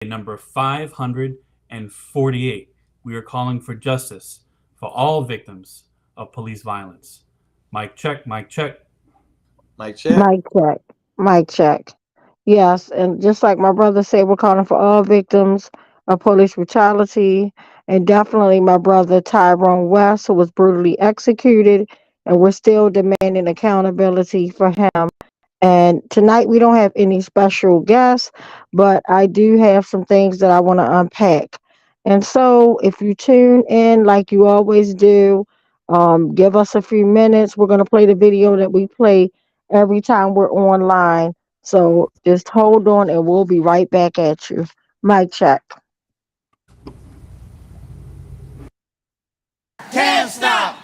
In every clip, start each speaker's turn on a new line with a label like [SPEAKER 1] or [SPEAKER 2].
[SPEAKER 1] number 548. We are calling for justice for all victims of police violence. Mic check, mic check.
[SPEAKER 2] Mic check.
[SPEAKER 3] Mic check. Mic check. Yes, and just like my brother said, we're calling for all victims of police brutality, and definitely my brother Tyrone West, who was brutally executed, and we're still demanding accountability for him. And tonight we don't have any special guests, but I do have some things that I want to unpack. And so if you tune in like you always do, give us a few minutes. We're going to play the video that we play every time we're online. So just hold on and we'll be right back at you. Mic check.
[SPEAKER 4] Can't stop,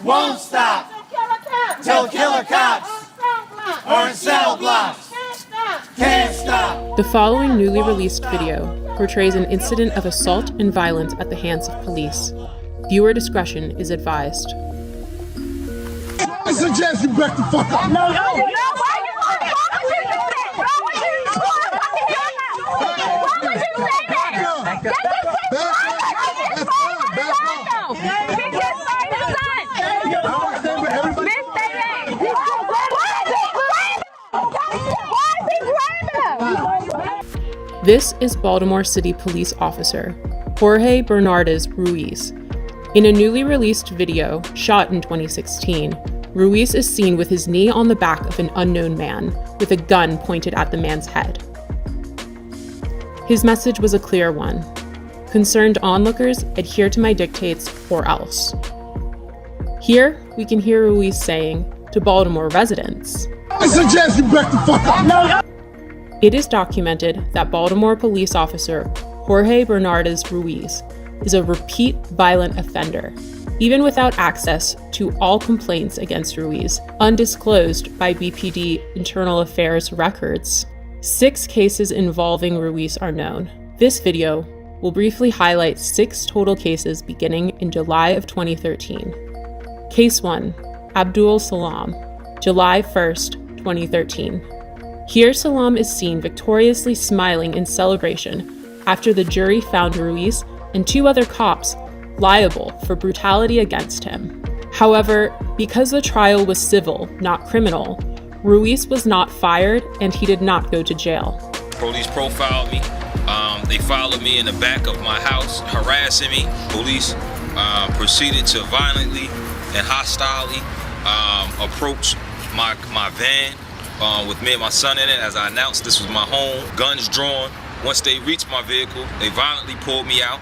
[SPEAKER 4] won't stop, till killer cops or in cell blocks. Can't stop.
[SPEAKER 5] The following newly released video portrays an incident of assault and violence at the hands of police. Viewer discretion is advised.
[SPEAKER 4] I suggest you back the fuck up. No, why would you
[SPEAKER 5] This is Baltimore City Police Officer Jorge Bernardez Ruiz. In a newly released video shot in 2016, Ruiz is seen with his knee on the back of an unknown man with a gun pointed at the man's head. His message was a clear one. Concerned onlookers, adhere to my dictates or else. Here, we can hear Ruiz saying to Baltimore residents,
[SPEAKER 4] I suggest you back the fuck up. No.
[SPEAKER 5] It is documented that Baltimore police officer Jorge Bernardez Ruiz is a repeat violent offender, even without access to all complaints against Ruiz, undisclosed by BPD Internal Affairs records. 6 cases involving Ruiz are known. This video will briefly highlight 6 total cases beginning in July of 2013. Case 1, Abdul Salam, July 1st, 2013. Here Salam is seen victoriously smiling in celebration after the jury found Ruiz and 2 other cops liable for brutality against him. However, because the trial was civil, not criminal, Ruiz was not fired and he did not go to jail.
[SPEAKER 6] Police profiled me. They followed me in the back of my house, harassing me. Police proceeded to violently and hostilely approach my van with me and my son in it. As I announced, this was my home, guns drawn. Once they reached my vehicle, they violently pulled me out,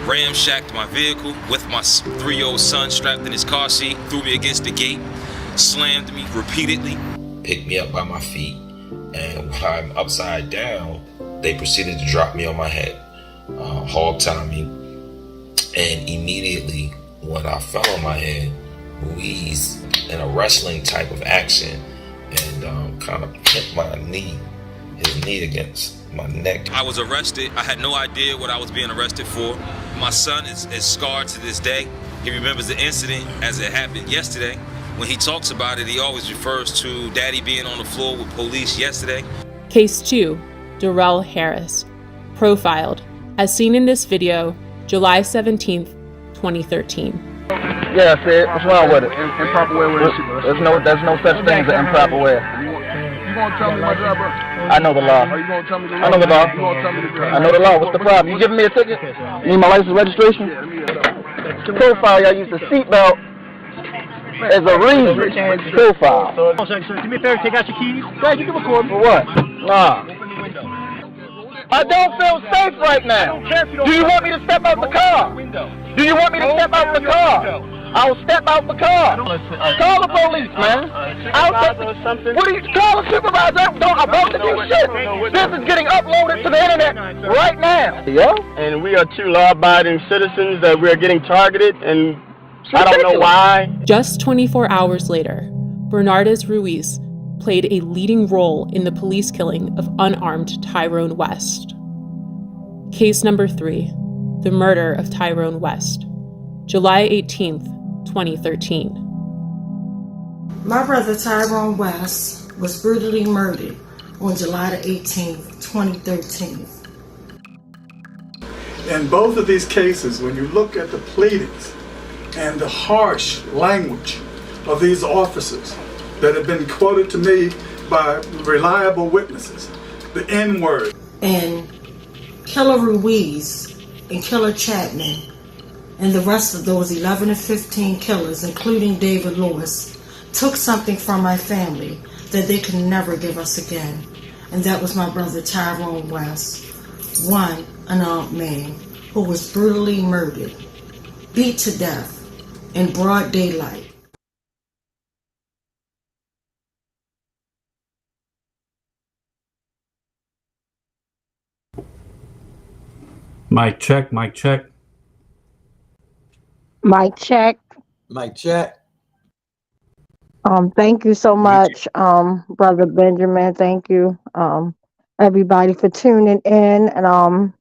[SPEAKER 6] ramshacked my vehicle with my 3-year-old son strapped in his car seat, threw me against the gate, slammed me repeatedly. Picked me up by my feet, and while I'm upside down, they proceeded to drop me on my head, hog-tie me, and immediately when I fell on my head, Ruiz, in a wrestling type of action, and kind of hit his knee against my neck. I was arrested. I had no idea what I was being arrested for. My son is scarred to this day. He remembers the incident as it happened yesterday. When he talks about it, he always refers to Daddy being on the floor with police yesterday.
[SPEAKER 5] Case 2, Darrell Harris, profiled, as seen in this video, July 17th, 2013.
[SPEAKER 7] Yeah, Sid, what's wrong with it? Improper way with it. There's no such thing as an improper way.
[SPEAKER 8] You gonna tell me my job, bro?
[SPEAKER 7] I know the law.
[SPEAKER 8] Are you gonna tell me the law?
[SPEAKER 7] I know the law.
[SPEAKER 8] You gonna tell me the law?
[SPEAKER 7] I know the law. What's the problem? You giving me a ticket? You need my license registration?
[SPEAKER 8] Yeah, let me get it.
[SPEAKER 7] To profile, y'all use the seatbelt as a reason. Profile.
[SPEAKER 9] Do me a favor, take out your keys.
[SPEAKER 7] Yeah, you can record. For what? Nah. I don't feel safe right now. Do you want me to step out the car? Do you want me to step out the car? I'll step out the car. Call the police, man. What do you call a supervisor? I won't do shit. This is getting uploaded to the internet right now. Yeah?
[SPEAKER 9] And we are 2 law-abiding citizens that we're getting targeted, and I don't know why.
[SPEAKER 5] Just 24 hours later, Bernardez Ruiz played a leading role in the police killing of unarmed Tyrone West. Case number 3, the murder of Tyrone West, July 18th, 2013.
[SPEAKER 3] My brother Tyrone West was brutally murdered on July the 18th, 2013.
[SPEAKER 4] In both of these cases, when you look at the pleadings and the harsh language of these officers that have been quoted to me by reliable witnesses, the N-word.
[SPEAKER 10] And Killer Ruiz and Killer Chapman and the rest of those 11 to 15 killers, including David Lewis, took something from my family that they could never give us again. And that was my brother Tyrone West, one unarmed man who was brutally murdered, beat to death in broad daylight.
[SPEAKER 1] Mic check, mic check.
[SPEAKER 3] Mic check.
[SPEAKER 2] Mike check.
[SPEAKER 3] Thank you so much, Brother Benjamin. Thank you, everybody for tuning in. And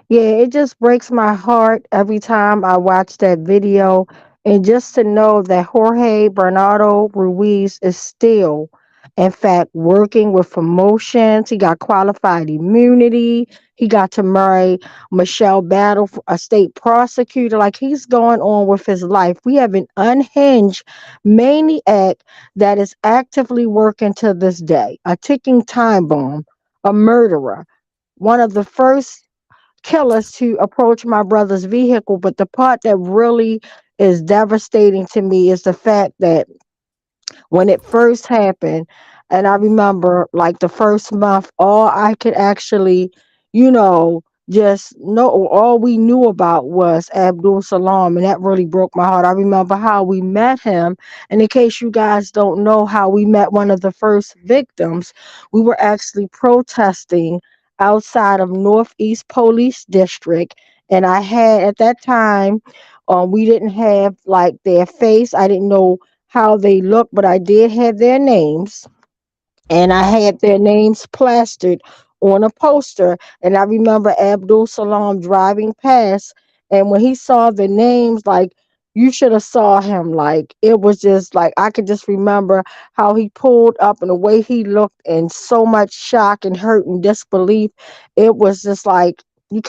[SPEAKER 3] yeah, it just breaks my heart every time I watch that video. And just to know that Jorge Bernardo Ruiz is still, in fact, working with promotions. He got qualified immunity. He got to marry Michelle Battle, a state prosecutor. Like, he's going on with his life. We have an unhinged maniac that is actively working to this day, a ticking time bomb, a murderer, one of the first killers to approach my brother's vehicle. But the part that really is devastating to me is the fact that when it first happened, and I remember like the first month, all I could actually, just know, all we knew about was Abdul Salam, and that really broke my heart. I remember how we met him, and in case you guys don't know how we met one of the first victims, we were actually protesting outside of Northeast Police District, and I had at that time, we didn't have like their face. I didn't know how they looked, but I did have their names, and I had their names plastered on a poster. And I remember Abdul Salam driving past, and when he saw the names, like, you should have saw him. Like, it was just like, I could just remember how he pulled up and the way he looked in so much shock and hurt and disbelief. It was just like, you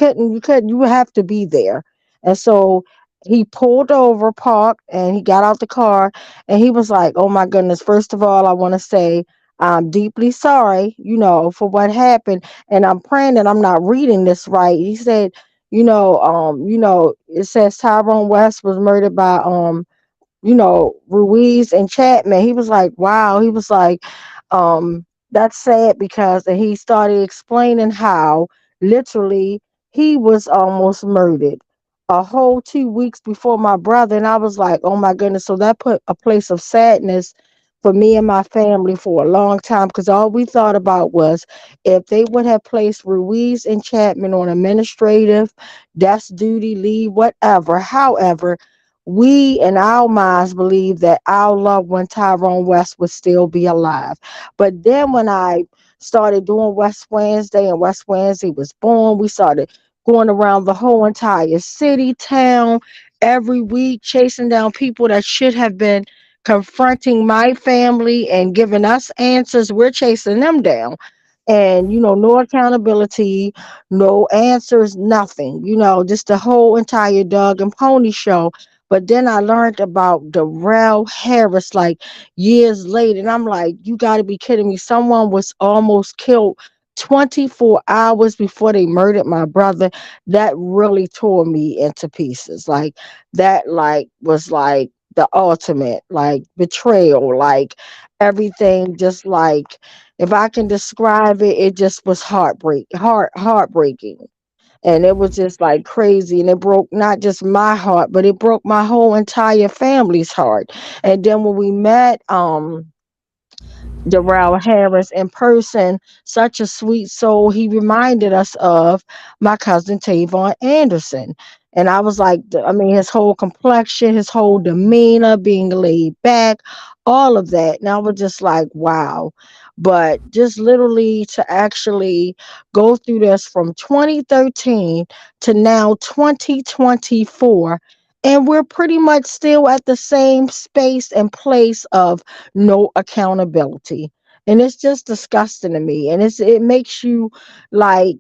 [SPEAKER 3] have to be there. And so he pulled over, parked, and he got out the car, and he was like, oh my goodness, first of all, I want to say I'm deeply sorry, for what happened. And I'm praying that I'm not reading this right. He said, it says Tyrone West was murdered by Ruiz and Chapman. He was like, wow. He was like, that's sad, because, and he started explaining how literally he was almost murdered a whole 2 weeks before my brother. And I was like, oh my goodness. So that put a place of sadness for me and my family for a long time, because all we thought about was if they would have placed Ruiz and Chapman on administrative, desk duty, leave, whatever. However, we in our minds believe that our loved one Tyrone West would still be alive. But then when I started doing West Wednesday, and West Wednesday was born, we started going around the whole entire city, town, every week, chasing down people that should have been confronting my family and giving us answers. We're chasing them down. And, no accountability, no answers, nothing, just the whole entire dog and pony show. But then I learned about Darrell Harris like years later. And I'm like, you got to be kidding me. Someone was almost killed 24 hours before they murdered my brother. That really tore me into pieces. Like, that was like the ultimate like betrayal, like everything, just like, if I can describe it, it just was heartbreaking. And it was just like crazy, and it broke not just my heart, but it broke my whole entire family's heart. And then when we met Darrell Harris in person, such a sweet soul, he reminded us of my cousin Tavon Anderson. And I was like, his whole complexion, his whole demeanor, being laid back, all of that. And I was just like, wow. But just literally to actually go through this from 2013 to now 2024, and we're pretty much still at the same space and place of no accountability. And it's just disgusting to me. And it makes you like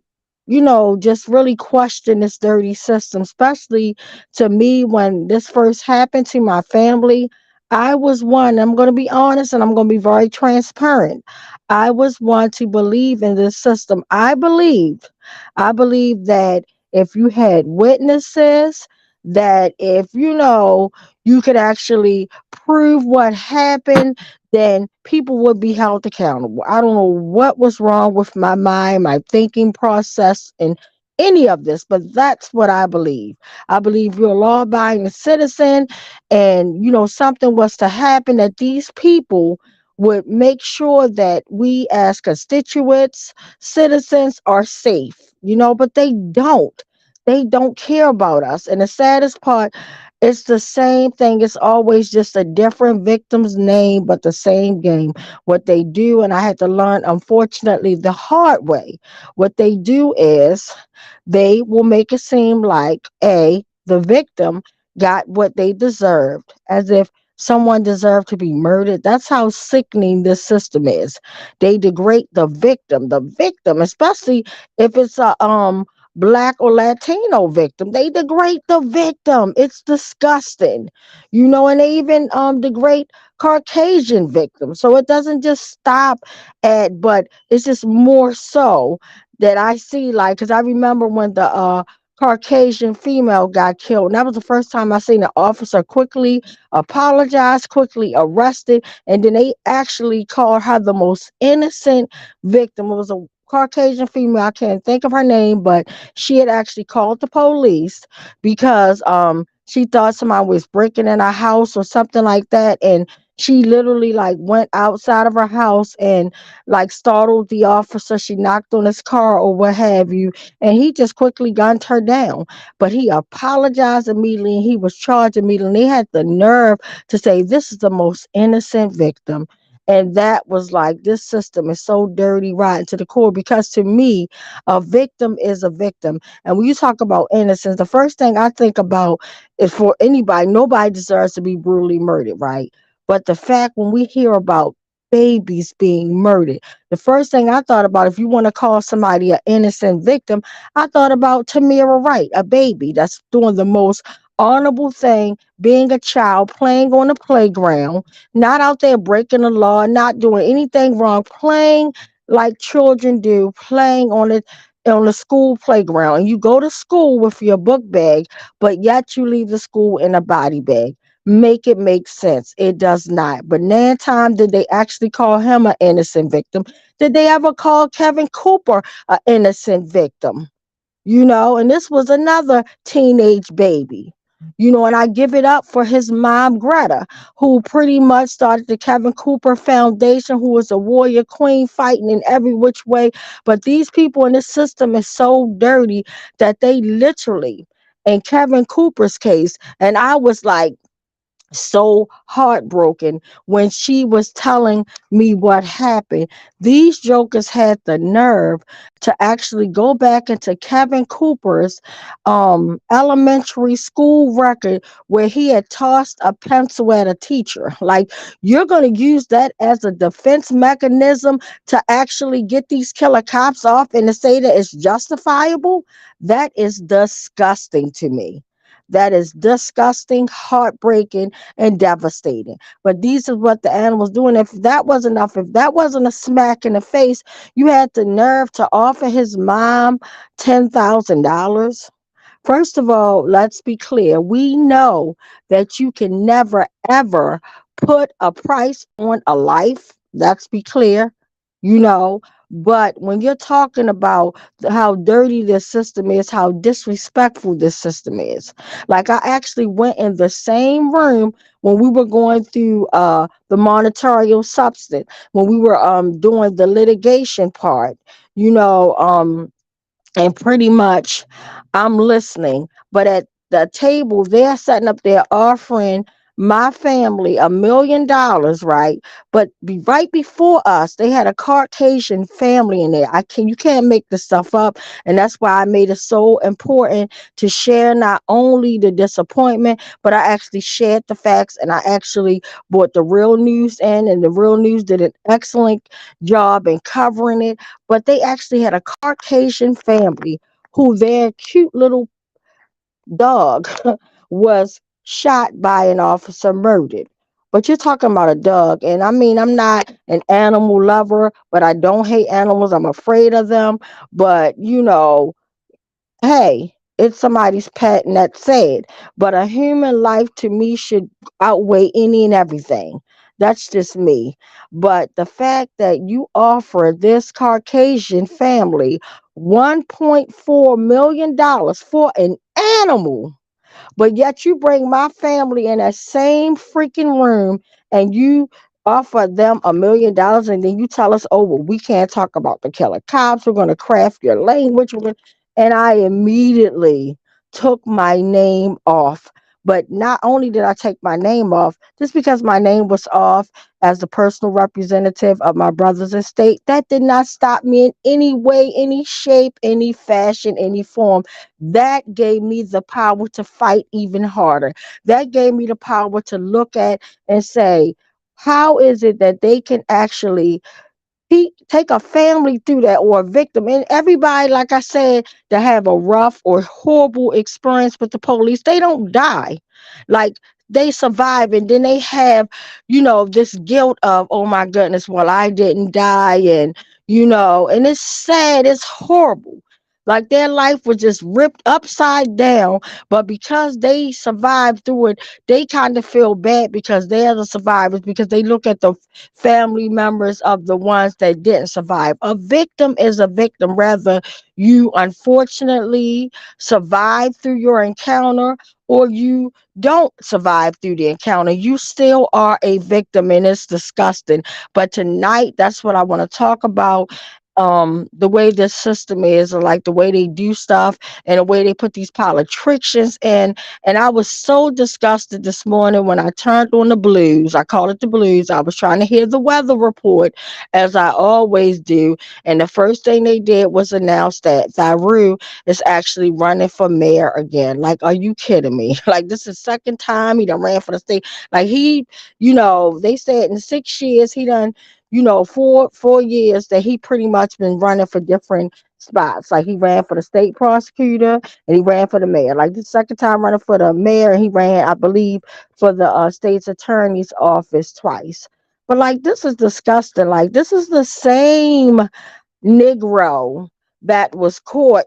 [SPEAKER 3] just really question this dirty system, especially to me when this first happened to my family. I was one, I'm going to be honest and I'm going to be very transparent. I was one to believe in this system. I believe that if you had witnesses, that if you could actually prove what happened, then people would be held accountable. I don't know what was wrong with my mind, my thinking process, and any of this, but that's what I believe. I believe you're a law abiding citizen, and something was to happen, that these people would make sure that we as constituents, citizens, are safe, but they don't. They don't care about us. And the saddest part, it's the same thing. It's always just a different victim's name, but the same game. What they do, and I had to learn, unfortunately, the hard way. What they do is they will make it seem like the victim got what they deserved, as if someone deserved to be murdered. That's how sickening this system is. They degrade the victim, especially if it's a Black or Latino victim. They degrade the victim. It's disgusting, and they even degrade Caucasian victims. So it doesn't just stop but it's just more so that I see, like, because I remember when the Caucasian female got killed, and that was the first time I seen an officer quickly apologize, quickly arrested, and then they actually called her the most innocent victim. It was a Caucasian female. I can't think of her name, but she had actually called the police because she thought somebody was breaking in her house or something like that, and she literally like went outside of her house and like startled the officer. She knocked on his car or what have you, and he just quickly gunned her down. But he apologized immediately and he was charged immediately. And they had the nerve to say this is the most innocent victim. And that was like, this system is so dirty, rotten to the core, because to me, a victim is a victim. And when you talk about innocence, the first thing I think about is, for anybody, nobody deserves to be brutally murdered, right? But the fact, when we hear about babies being murdered, the first thing I thought about, if you want to call somebody an innocent victim, I thought about Tamira Wright, a baby that's doing the most honorable thing, being a child, playing on the playground, not out there breaking the law, not doing anything wrong, playing like children do, playing on the school playground. And you go to school with your book bag, but yet you leave the school in a body bag. Make it make sense. It does not. But nan time did they actually call him an innocent victim? Did they ever call Kevin Cooper an innocent victim? And this was another teenage baby. And I give it up for his mom, Greta, who pretty much started the Kevin Cooper Foundation, who was a warrior queen fighting in every which way. But these people in this system is so dirty that they literally, in Kevin Cooper's case, and I was like, so heartbroken when she was telling me what happened. These jokers had the nerve to actually go back into Kevin Cooper's elementary school record, where he had tossed a pencil at a teacher. Like, you're going to use that as a defense mechanism to actually get these killer cops off and to say that it's justifiable? That is disgusting to me. That is disgusting, heartbreaking, and devastating. But these is what the animals doing. If that wasn't enough, if that wasn't a smack in the face, you had the nerve to offer his mom $10,000. First of all, let's be clear. We know that you can never, ever put a price on a life. Let's be clear, you know. But when you're talking about how dirty this system is, how disrespectful this system is, like, I actually went in the same room when we were going through the monetary substance, when we were doing the litigation part, and pretty much I'm listening. But at the table, they're setting up, they're offering my family $1 million, right? But right before us, they had a Caucasian family in there. You can't make this stuff up, and that's why I made it so important to share not only the disappointment, but I actually shared the facts, and I actually brought the real news in, and the real news did an excellent job in covering it. But they actually had a Caucasian family who their cute little dog was shot by an officer, murdered. But you're talking about a dog. And I mean, I'm not an animal lover, but I don't hate animals. I'm afraid of them. But, hey, it's somebody's pet, and that's sad. But a human life to me should outweigh any and everything. That's just me. But the fact that you offer this Caucasian family $1.4 million for an animal, but yet you bring my family in that same freaking room and you offer them $1 million, and then you tell us, oh, well, we can't talk about the killer cops. We're going to craft your language. And I immediately took my name off. But not only did I take my name off, just because my name was off as the personal representative of my brother's estate, that did not stop me in any way, any shape, any fashion, any form. That gave me the power to fight even harder. That gave me the power to look at and say, how is it that they can actually take a family through that, or a victim, and everybody, like I said, that have a rough or horrible experience with the police, they don't die. Like, they survive, and then they have, this guilt of, oh my goodness, well, I didn't die, and and it's sad, it's horrible. Like, their life was just ripped upside down, but because they survived through it, they kind of feel bad because they're the survivors, because they look at the family members of the ones that didn't survive. A victim is a victim, whether you unfortunately survive through your encounter or you don't survive through the encounter. You still are a victim, and it's disgusting. But tonight, that's what I want to talk about. The way this system is, or like the way they do stuff, and the way they put these politicians in. And I was so disgusted this morning when I turned on the blues. I call it the blues. I was trying to hear the weather report, as I always do, and the first thing they did was announce that Thyru is actually running for mayor again. Like, are you kidding me? Like, this is second time he done ran for the state. Like, they said in 6 years he done, 4 years that he pretty much been running for different spots. Like, he ran for the state prosecutor and he ran for the mayor. Like, the second time running for the mayor, and he ran, I believe, for the state's attorney's office twice. But like, this is disgusting. Like, this is the same Negro that was caught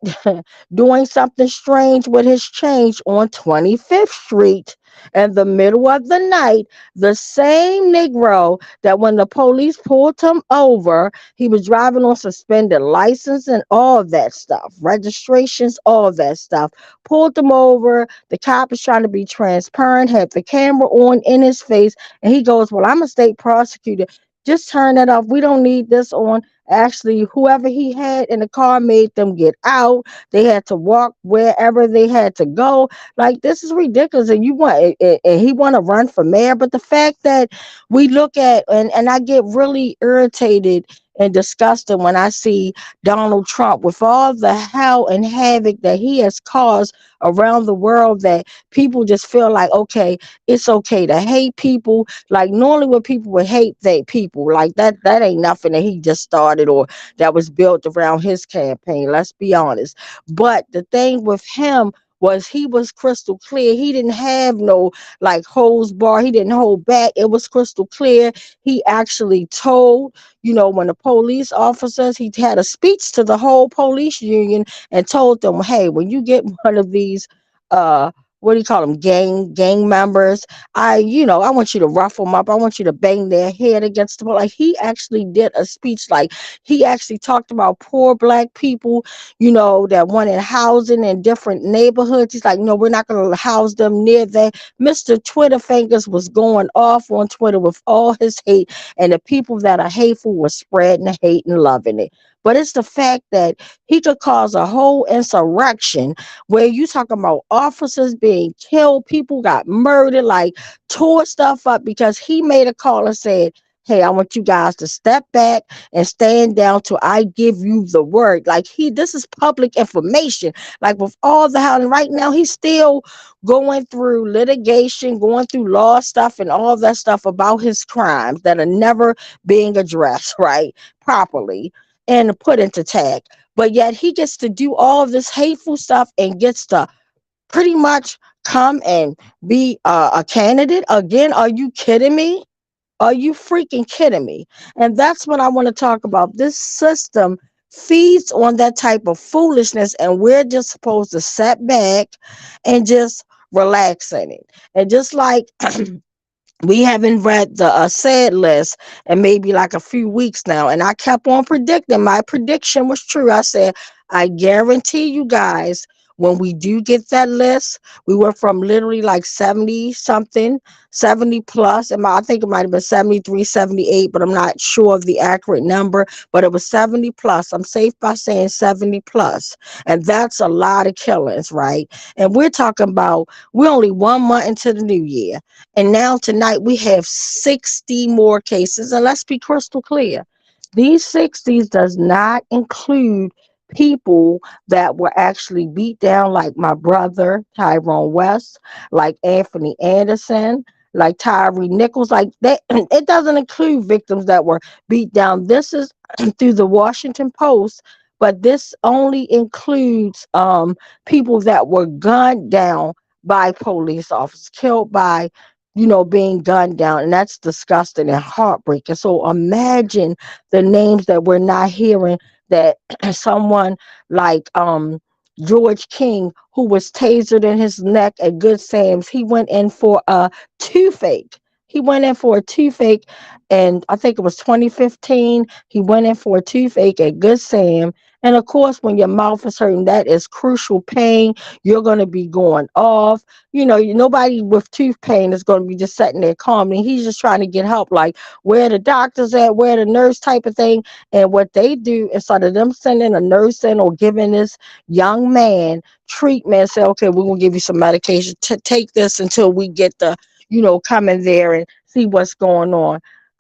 [SPEAKER 3] doing something strange with his change on 25th Street in the middle of the night. The same Negro that when the police pulled him over, he was driving on suspended license and all of that stuff, registrations, all of that stuff. Pulled him over. The cop is trying to be transparent, had the camera on in his face, and he goes, well, I'm a state prosecutor. Just turn that off. We don't need this on. Actually, whoever he had in the car made them get out. They had to walk wherever they had to go. Like, this is ridiculous. And he want to run for mayor. But the fact that we look at, and I get really irritated and disgusted when I see Donald Trump, with all the hell and havoc that he has caused around the world, that people just feel like, okay, it's okay to hate people. Like, normally when people would hate people, like that ain't nothing that he just started or that was built around his campaign. Let's be honest. But the thing with him was, he was crystal clear. He didn't have no like hose bar. He didn't hold back. It was crystal clear. He actually told, when the police officers, he had a speech to the whole police union and told them, hey, when you get one of these, what do you call them, gang members, I want you to ruffle them up. I want you to bang their head against the wall. Like, he actually did a speech. Like, he actually talked about poor Black people, that wanted housing in different neighborhoods. He's like, no, we're not going to house them near that. Mr. Twitter Fingers was going off on Twitter with all his hate, and the people that are hateful were spreading the hate and loving it. but it's the fact that he could cause a whole insurrection where you talking about officers being killed, people got murdered, like tore stuff up because he made a call and said, hey, I want you guys to step back and stand down till I give you the word. Like this is public information. Like with all the housing right now, he's still going through litigation, going through law stuff and all that stuff about his crimes that are never being addressed, right, properly and put into tag. But yet he gets to do all of this hateful stuff and gets to pretty much come and be a candidate again. Are you kidding me? Are you freaking kidding me? And that's what I want to talk about. This system feeds on that type of foolishness, and we're just supposed to sit back and just relax in it. And just like we haven't read the said list in maybe like a few weeks now, and I kept on predicting. My prediction was true. I said, I guarantee you guys, when we do get that list, we went from literally like 70 something, 70 plus. And I think it might have been 73, 78, but I'm not sure of the accurate number, but it was 70 plus. I'm safe by saying 70 plus. And that's a lot of killings, right? And we're talking about, we're only 1 month into the new year. And now tonight we have 60 more cases. And let's be crystal clear. These 60s does not include people that were actually beat down, like my brother Tyrone West, like Anthony Anderson, like Tyree Nichols, like that. It doesn't include victims that were beat down. This is through the Washington Post, but this only includes people that were gunned down by police officers, killed by, being gunned down. And that's disgusting and heartbreaking. So imagine the names that we're not hearing, that someone like George King, who was tasered in his neck at Good Sam's, he went in for a toothache. And I think it was 2015. He went in for a toothache at Good Sam. And of course, when your mouth is hurting, that is crucial pain. You're going to be going off. Nobody with tooth pain is going to be just sitting there calmly. He's just trying to get help, like where the doctor's at, where the nurse type of thing. And what they do, instead of them sending a nurse in or giving this young man treatment, say, okay, we're going to give you some medication to take this until we get the, come in there and see what's going on.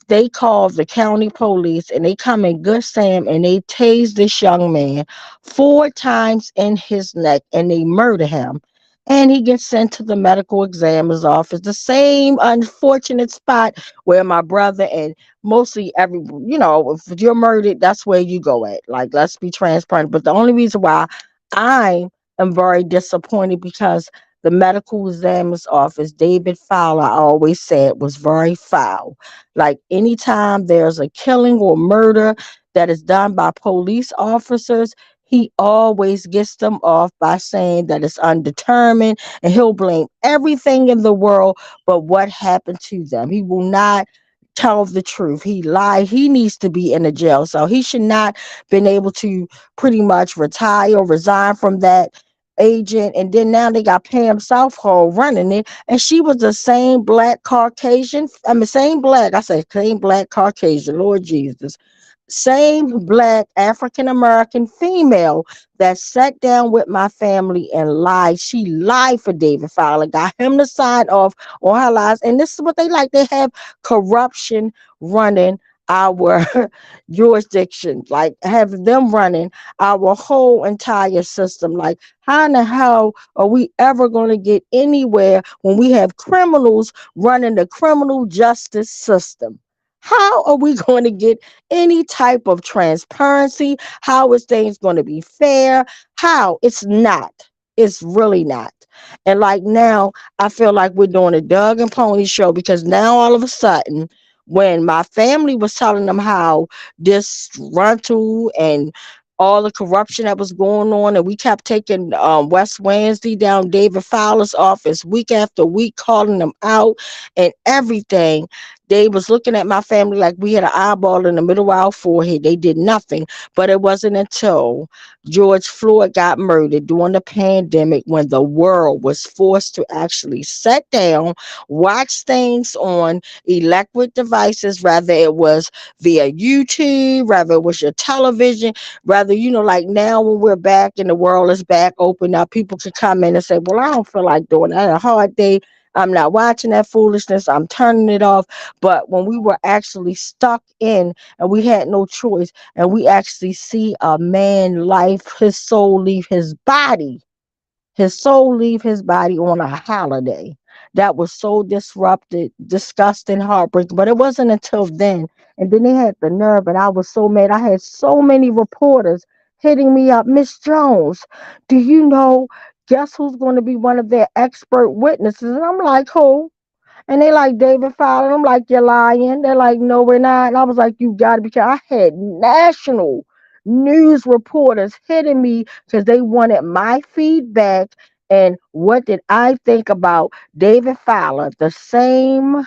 [SPEAKER 3] They call the county police and they come in Good Sam and they tase this young man 4 times in his neck and they murder him. And he gets sent to the medical examiner's office, the same unfortunate spot where my brother and mostly if you're murdered, that's where you go at. Like, let's be transparent. But the only reason why I am very disappointed, because the medical examiner's office, David Fowler, I always said, was very foul. Like, anytime there's a killing or murder that is done by police officers, he always gets them off by saying that it's undetermined, and he'll blame everything in the world but what happened to them. He will not tell the truth. He lied. He needs to be in a jail. So he should not been able to pretty much retire or resign from that agent. And then now they got Pam Southall running it, and she was the same black Caucasian. Same black Caucasian, Lord Jesus. Same black African American female that sat down with my family and lied. She lied for David Fowler, got him to sign off on her lies. And this is what they like. They have corruption running our jurisdiction, like have them running our whole entire system. Like, how in the hell are we ever going to get anywhere when we have criminals running the criminal justice system? How are we going to get any type of transparency? How is things going to be fair? How? It's not. It's really not. And like now, I feel like we're doing a Doug and Pony show, because now all of a sudden, when my family was telling them how disgruntled and all the corruption that was going on, and we kept taking West Wednesday down David Fowler's office week after week, calling them out and everything, They was looking at my family like we had an eyeball in the middle of our forehead. They did nothing. But it wasn't until George Floyd got murdered during the pandemic when the world was forced to actually sit down, watch things on electric devices, whether it was via YouTube, whether it was your television, whether, like now when we're back and the world is back open up, people can come in and say, well, I don't feel like doing that. I had a hard day. I'm not watching that foolishness. I'm turning it off. But when we were actually stuck in and we had no choice, and we actually see a man life, his soul leave his body, on a holiday. That was so disrupted, disgusting, heartbreaking. But it wasn't until then. And then they had the nerve, and I was so mad. I had so many reporters hitting me up. Miss Jones, do you know, guess who's going to be one of their expert witnesses? And I'm like, who? And they like, David Fowler. I'm like, you're lying. They're like, no, we're not. And I was like, you got to be careful. I had national news reporters hitting me because they wanted my feedback and what did I think about David Fowler, the same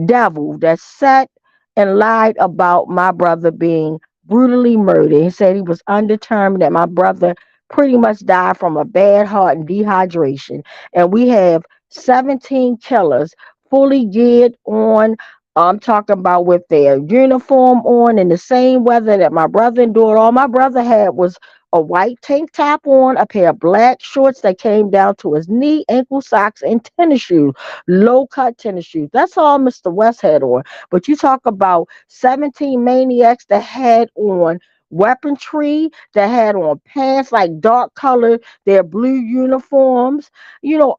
[SPEAKER 3] devil that sat and lied about my brother being brutally murdered. He said he was undetermined, that my brother pretty much died from a bad heart and dehydration. And we have 17 killers fully geared on. I'm talking about with their uniform on in the same weather that my brother endured. All my brother had was a white tank top on, a pair of black shorts that came down to his knee, ankle socks, and tennis shoes, low cut tennis shoes. That's all Mr. West had on. But you talk about 17 maniacs that had on weaponry, that had on pants like dark color, their blue uniforms,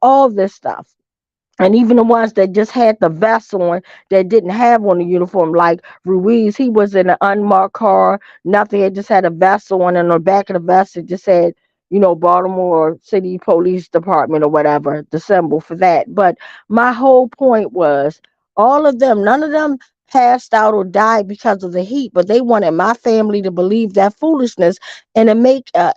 [SPEAKER 3] all this stuff. And even the ones that just had the vest on that didn't have on the uniform, like Ruiz, he was in an unmarked car, nothing, he just had a vest on, and on the back of the vest it just said, Baltimore City Police Department or whatever, the symbol for that. But my whole point was all of them, none of them passed out or died because of the heat, but they wanted my family to believe that foolishness and to make the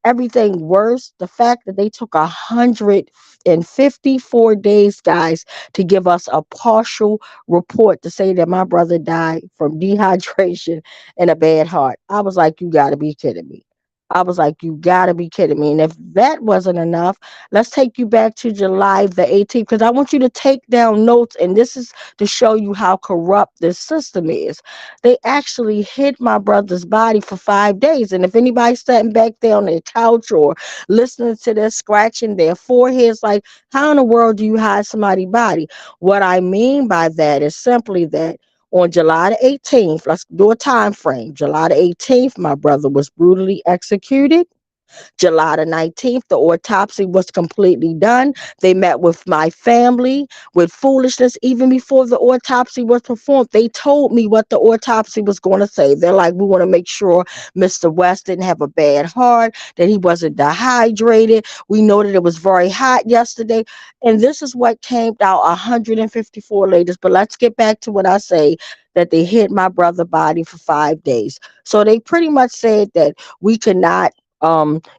[SPEAKER 3] everything worse. The fact that they took 154 days, guys, to give us a partial report to say that my brother died from dehydration and a bad heart. I was like, you got to be kidding me. I was like, you got to be kidding me. And if that wasn't enough, let's take you back to July the 18th, because I want you to take down notes. And this is to show you how corrupt this system is. They actually hid my brother's body for 5 days. And if anybody's sitting back there on their couch or listening to this, scratching their foreheads, like, how in the world do you hide somebody's body? What I mean by that is simply that on July the 18th, let's do a time frame. July the 18th, my brother was brutally executed. July the 19th, the autopsy was completely done. They met with my family with foolishness. Even before the autopsy was performed, they told me what the autopsy was going to say. They're like, we want to make sure Mr. West didn't have a bad heart, that he wasn't dehydrated. We know that it was very hot yesterday. And this is what came out 154 latest. But let's get back to what I say, that they hid my brother's body for 5 days. So they pretty much said that we could not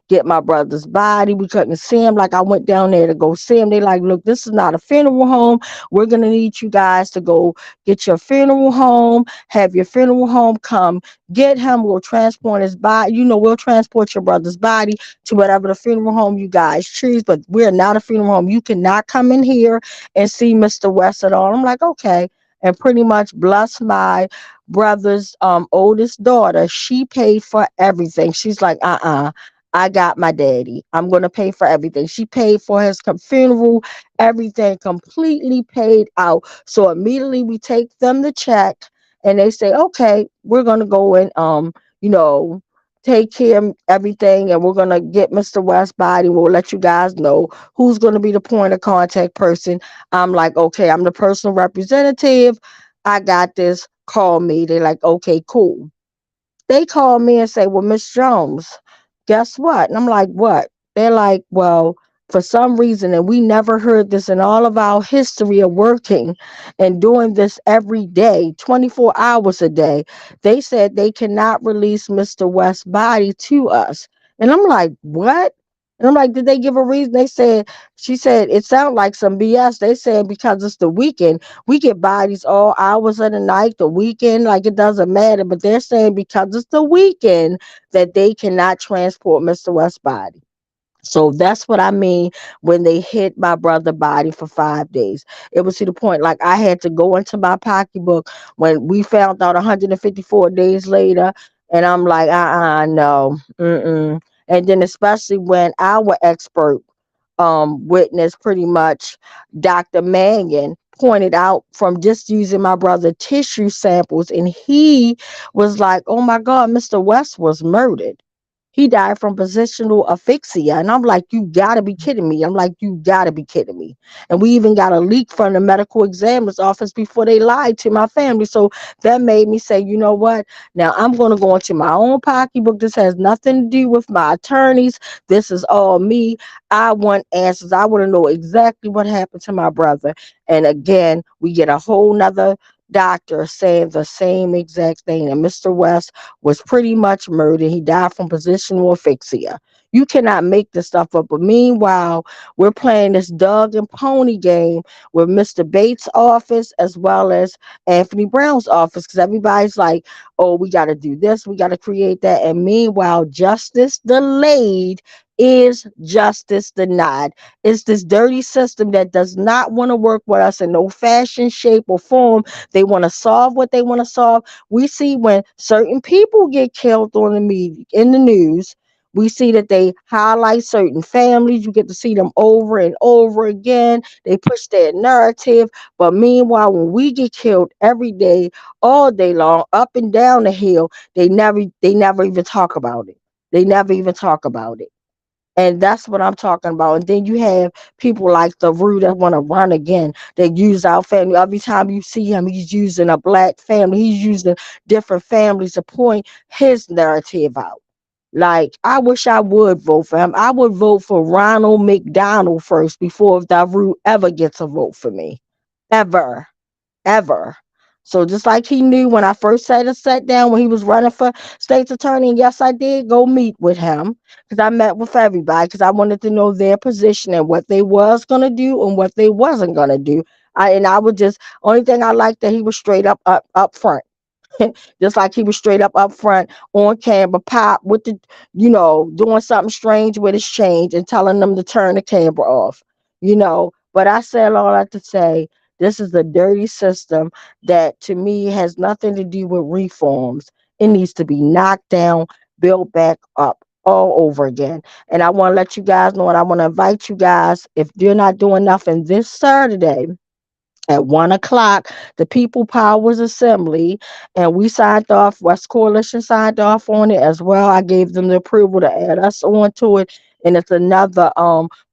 [SPEAKER 3] get my brother's body. We couldn't see him. Like, I went down there to go see him. They like, look, this is not a funeral home. We're going to need you guys to go get your funeral home, have your funeral home come get him. We'll transport his body. We'll transport your brother's body to whatever the funeral home you guys choose, but we're not a funeral home. You cannot come in here and see Mr. West at all. I'm like, okay. And pretty much bless my brother's oldest daughter. She paid for everything. She's like, I got my daddy. I'm going to pay for everything. She paid for his funeral, everything completely paid out. So immediately we take them the check and they say, okay, we're going to go and, take care of everything, and we're going to get Mr. West's body. We'll let you guys know who's going to be the point of contact person. I'm like, okay, I'm the personal representative. I got this. Call me. They're like, okay, cool. They call me and say, well, Miss Jones, guess what? And I'm like, what? They're like, well, for some reason, and we never heard this in all of our history of working and doing this every day, 24 hours a day, they said they cannot release Mr. West's body to us. And I'm like, what? And I'm like, did they give a reason? She said, it sounded like some BS. They said because it's the weekend, we get bodies all hours of the night, the weekend, like it doesn't matter. But they're saying because it's the weekend that they cannot transport Mr. West's body. So that's what I mean when they hit my brother body for 5 days. It was to the point like I had to go into my pocketbook when we found out 154 days later, and I'm like, no, mm-mm. And then especially when our expert witness, pretty much Dr. Mangan, pointed out from just using my brother tissue samples, and he was like, oh my God, Mr. West was murdered. He died from positional asphyxia. And I'm like, you gotta be kidding me. I'm like, you gotta be kidding me. And we even got a leak from the medical examiner's office before they lied to my family. So that made me say, you know what? Now I'm going to go into my own pocketbook. This has nothing to do with my attorneys. This is all me. I want answers. I want to know exactly what happened to my brother. And again, we get a whole nother doctor saying the same exact thing. And Mr. West was pretty much murdered. He died from positional asphyxia. You cannot make this stuff up. But meanwhile, we're playing this dog and pony game with Mr. Bates' office as well as Anthony Brown's office, because everybody's like, oh, we got to do this, we got to create that. And meanwhile, justice delayed is justice denied. It's this dirty system that does not want to work with us in no fashion, shape, or form. They want to solve what they want to solve. We see when certain people get killed on the media, in the news, we see that they highlight certain families. You get to see them over and over again. They push their narrative. But meanwhile, when we get killed every day, all day long, up and down the hill, they never even talk about it. They never even talk about it. And that's what I'm talking about. And then you have people like the Rue that want to run again. They use our family. Every time you see him, he's using a black family. He's using different families to point his narrative out. Like, I wish I would vote for him. I would vote for Ronald McDonald first before Daru ever gets a vote for me. Ever. Ever. So just like he knew when I first sat down when he was running for state's attorney, and yes, I did go meet with him because I met with everybody because I wanted to know their position and what they was gonna do and what they wasn't gonna do. I would just only thing I liked that he was straight up front. Just like he was straight up front on camera, pop with the, doing something strange with his change and telling them to turn the camera off. But I said all that to say this is a dirty system that to me has nothing to do with reforms. It needs to be knocked down, built back up all over again. And I want to let you guys know, and I want to invite you guys, if you're not doing nothing this Saturday, at 1 o'clock, the People Powers Assembly, and we signed off, West Coalition signed off on it as well. I gave them the approval to add us onto it, and it's another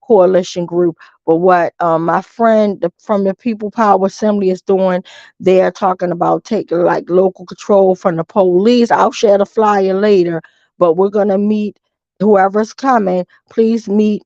[SPEAKER 3] coalition group. But what my friend from the People Power Assembly is doing, they're talking about taking like local control from the police. I'll share the flyer later, but we're going to meet, whoever's coming, please meet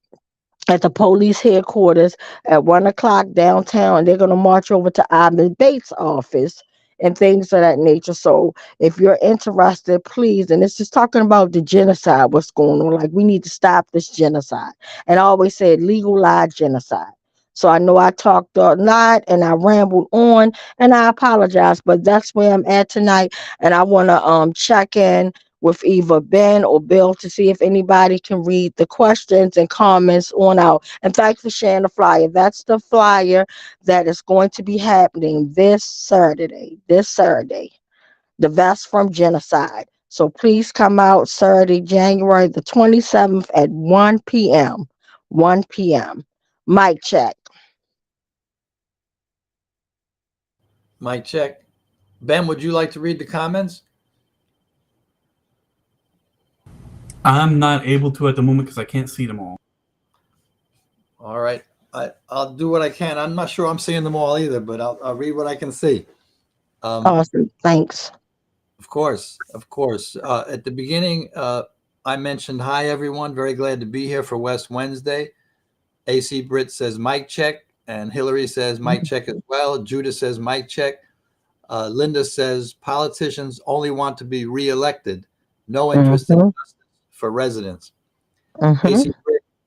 [SPEAKER 3] at the police headquarters at 1 o'clock downtown. They're going to march over to Ivan Bates' office and things of that nature. So if you're interested, please, and it's just talking about the genocide, what's going on. Like, we need to stop this genocide. And I always said legalize genocide. So I know I talked a lot and I rambled on, and I apologize, but that's where I'm at tonight. And I want to check in with either Ben or Bill to see if anybody can read the questions and comments on out. And thanks for sharing the flyer. That's the flyer that is going to be happening this Saturday, the Vest from Genocide. So please come out Saturday, January the 27th at 1 p.m. 1 p.m. Mic check.
[SPEAKER 2] Mic check. Ben, would you like to read the comments?
[SPEAKER 1] I'm not able to at the moment because I can't see them all.
[SPEAKER 2] All right. I'll do what I can. I'm not sure I'm seeing them all either, but I'll read what I can see.
[SPEAKER 3] Awesome. Thanks.
[SPEAKER 2] Of course. At the beginning, I mentioned, hi, everyone. Very glad to be here for West Wednesday. AC Britt says, mic check. And Hillary says, mic check as well. Judah says, mic check. Linda says, politicians only want to be reelected. No interest in justice for residents.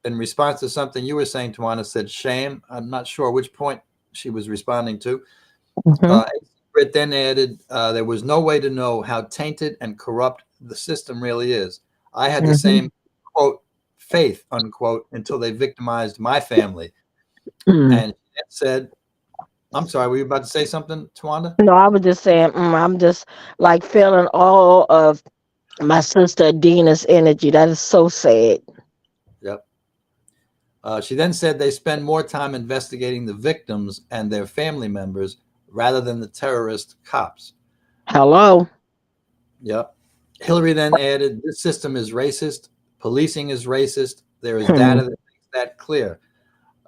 [SPEAKER 2] in response to something you were saying, Tawana, said shame. I'm not sure which point she was responding to. Britt then added, there was no way to know how tainted and corrupt the system really is. I had the same, quote, faith, unquote, until they victimized my family. And she said, I'm sorry, were you about to say something, Tawanda?
[SPEAKER 3] No, I was just saying, I'm just like feeling all of my sister Adina's energy. That is so sad.
[SPEAKER 2] Yep. She then said they spend more time investigating the victims and their family members rather than the terrorist cops.
[SPEAKER 3] Hello.
[SPEAKER 2] Yep. Hillary then added, this system is racist. Policing is racist. There is data that makes that clear.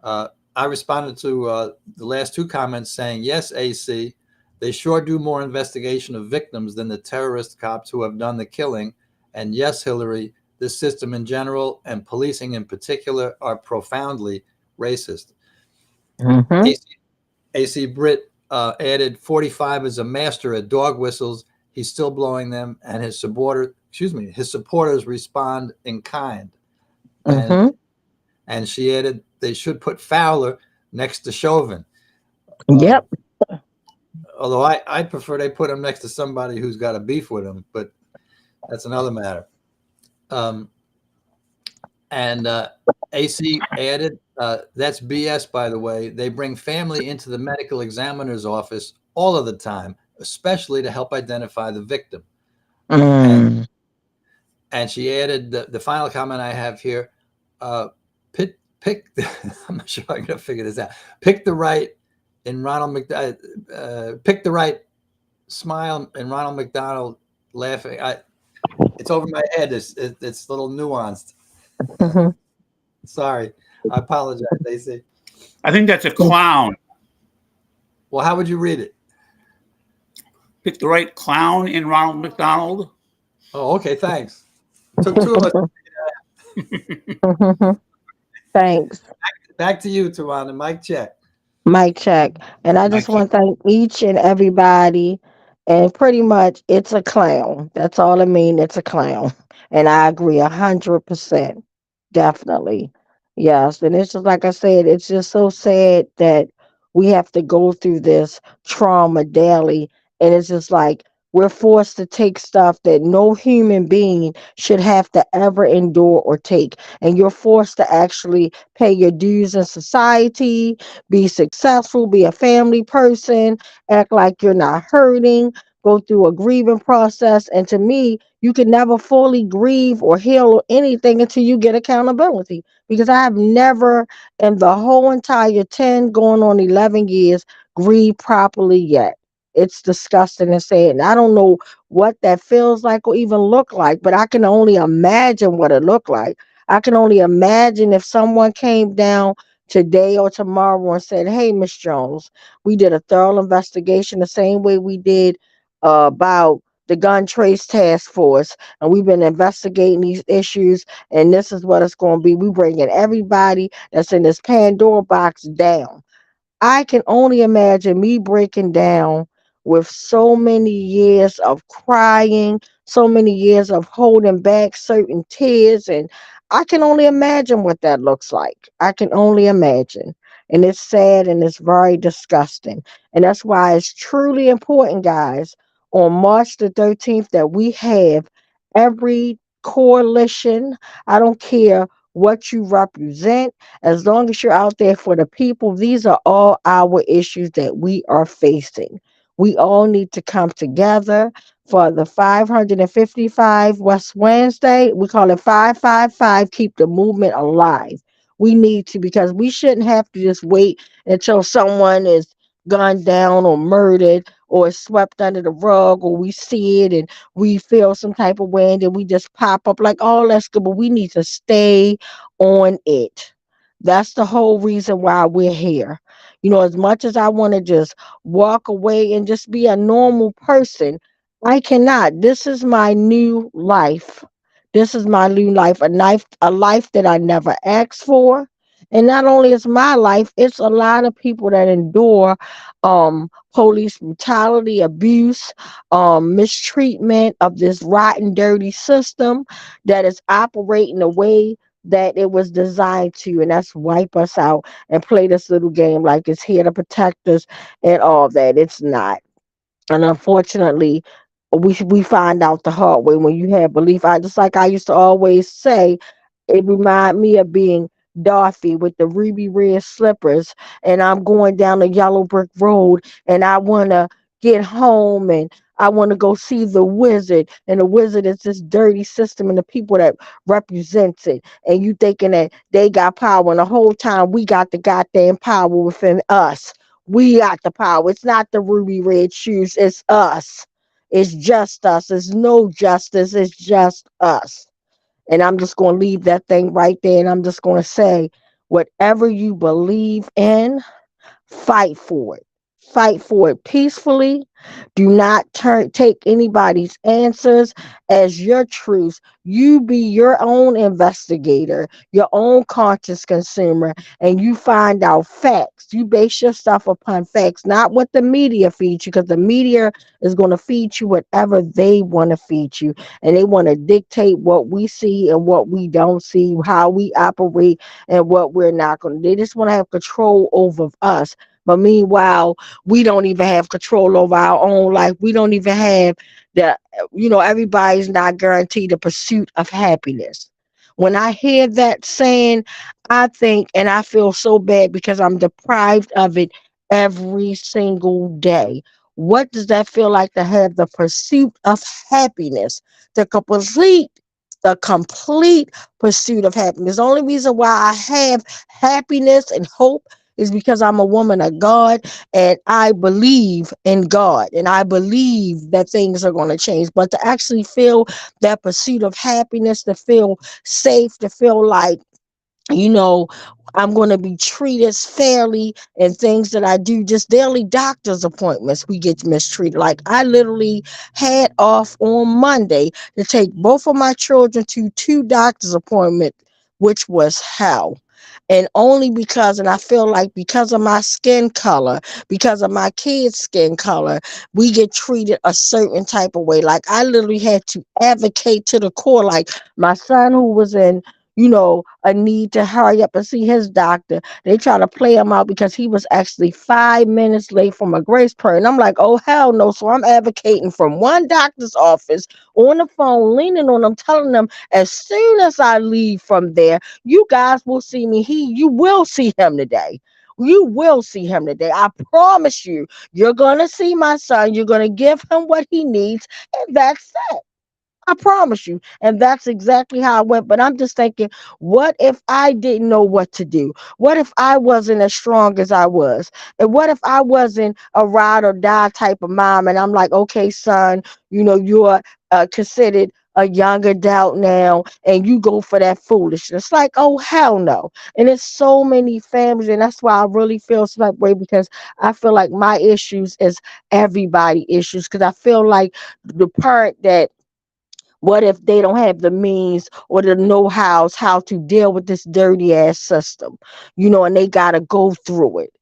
[SPEAKER 2] I responded to the last two comments saying, yes, AC, they sure do more investigation of victims than the terrorist cops who have done the killing. And yes, Hillary, this system in general and policing in particular are profoundly racist. AC Britt added 45 is a master at dog whistles. He's still blowing them, and his supporters respond in kind. And she added they should put Fowler next to Chauvin.
[SPEAKER 3] Yep.
[SPEAKER 2] Although I prefer they put him next to somebody who's got a beef with him, but that's another matter. AC added, that's BS, by the way. They bring family into the medical examiner's office all of the time, especially to help identify the victim. And she added the final comment I have here, pick I'm not sure I'm going to figure this out. Pick the right in Ronald McDonald, pick the right smile in Ronald McDonald laughing. It's over my head. It's a little nuanced. Sorry. I apologize, AC.
[SPEAKER 11] I think that's a clown.
[SPEAKER 2] Well, how would you read it?
[SPEAKER 11] Pick the right clown in Ronald McDonald.
[SPEAKER 2] Oh, okay. Thanks. Took two of us.
[SPEAKER 3] Thanks.
[SPEAKER 2] Back to you, Tawana. Mic check.
[SPEAKER 3] Mic check. And I just want to thank each and everybody. And pretty much, it's a clown. That's all I mean. It's a clown. And I agree 100%. Definitely. Yes. And it's just like I said, it's just so sad that we have to go through this trauma daily. And it's just like we're forced to take stuff that no human being should have to ever endure or take. And you're forced to actually pay your dues in society, be successful, be a family person, act like you're not hurting, go through a grieving process. And to me, you can never fully grieve or heal or anything until you get accountability. Because I have never, in the whole entire 10 going on 11 years, grieved properly yet. It's disgusting and sad. And I don't know what that feels like or even look like, but I can only imagine what it looked like. I can only imagine if someone came down today or tomorrow and said, hey, Miss Jones, we did a thorough investigation the same way we did about the gun trace task force, and we've been investigating these issues, and this is what it's going to be. We bringing everybody that's in this Pandora box down. I can only imagine me breaking down with so many years of crying, so many years of holding back certain tears. And I can only imagine what that looks like. I can only imagine. And it's sad and it's very disgusting. And that's why it's truly important, guys, on March the 13th that we have every coalition. I don't care what you represent, as long as you're out there for the people. These are all our issues that we are facing. We all need to come together for the 555 West Wednesday. We call it 555, keep the movement alive. We need to, because we shouldn't have to just wait until someone is gunned down or murdered or swept under the rug, or we see it and we feel some type of way and then we just pop up like, oh, that's good. But we need to stay on it. That's the whole reason why we're here. You know, as much as I want to just walk away and just be a normal person, I cannot. This is my new life. This is my new life, a life that I never asked for. And not only is my life, it's a lot of people that endure police brutality, abuse, mistreatment of this rotten, dirty system that is operating the way that it was designed to, and that's wipe us out and play this little game like it's here to protect us and all that. It's not. And unfortunately, we find out the hard way when you have belief. I just like I used to always say, it remind me of being Dorothy with the ruby red slippers, and I'm going down the yellow brick road, and I want to get home, and I want to go see the wizard, and the wizard is this dirty system and the people that represents it, and you thinking that they got power, and the whole time we got the goddamn power within us. We got the power. It's not the ruby red shoes. It's us. It's just us. There's no justice. It's just us. And I'm just going to leave that thing right there. And I'm just going to say, whatever you believe in, fight for it. Fight for it peacefully. Do not take anybody's answers as your truth. You be your own investigator, your own conscious consumer, and you find out facts. You base your stuff upon facts, not what the media feeds you, because the media is going to feed you whatever they want to feed you. And they want to dictate what we see and what we don't see, how we operate and what we're not going to. They just want to have control over us. But meanwhile, we don't even have control over our own life. We don't even have everybody's not guaranteed the pursuit of happiness. When I hear that saying, I think, and I feel so bad because I'm deprived of it every single day. What does that feel like to have the pursuit of happiness, the complete pursuit of happiness? The only reason why I have happiness and hope is because I'm a woman of God, and I believe in God, and I believe that things are going to change. But to actually feel that pursuit of happiness, to feel safe, to feel like, I'm going to be treated fairly, and things that I do, just daily doctor's appointments, we get mistreated. Like I literally had off on Monday to take both of my children to 2 doctor's appointments, which was hell. And only because, and I feel like because of my skin color, because of my kids' skin color, we get treated a certain type of way. Like I literally had to advocate to the core. Like my son, who was in a need to hurry up and see his doctor, they try to play him out because he was actually 5 minutes late from a grace period. And I'm like, oh, hell no. So I'm advocating from one doctor's office on the phone, leaning on them, telling them as soon as I leave from there, you guys will see me. You will see him today. You will see him today. I promise you, you're going to see my son. You're going to give him what he needs. And that's it. I promise you. And that's exactly how it went. But I'm just thinking, what if I didn't know what to do? What if I wasn't as strong as I was? And what if I wasn't a ride or die type of mom? And I'm like, okay, son, you're considered a young adult now, and you go for that foolishness. Like, oh, hell no. And it's so many families, and that's why I really feel some type of way, because I feel like my issues is everybody issues, because I feel like the parent that, what if they don't have the means or the know-how how to deal with this dirty ass system, and they got to go through it,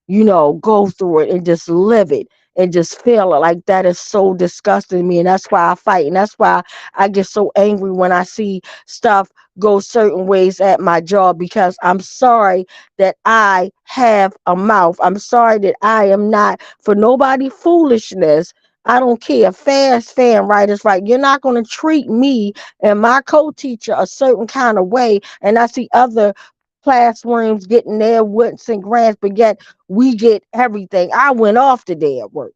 [SPEAKER 3] and just live it and just feel it. Like that is so disgusting to me. And that's why I fight. And that's why I get so angry when I see stuff go certain ways at my job, because I'm sorry that I have a mouth. I'm sorry that I am not for nobody foolishness. I don't care. Fair is fair and right is right. You're not going to treat me and my co-teacher a certain kind of way, and I see other classrooms getting their wits and grants, but yet we get everything. I went off today at work.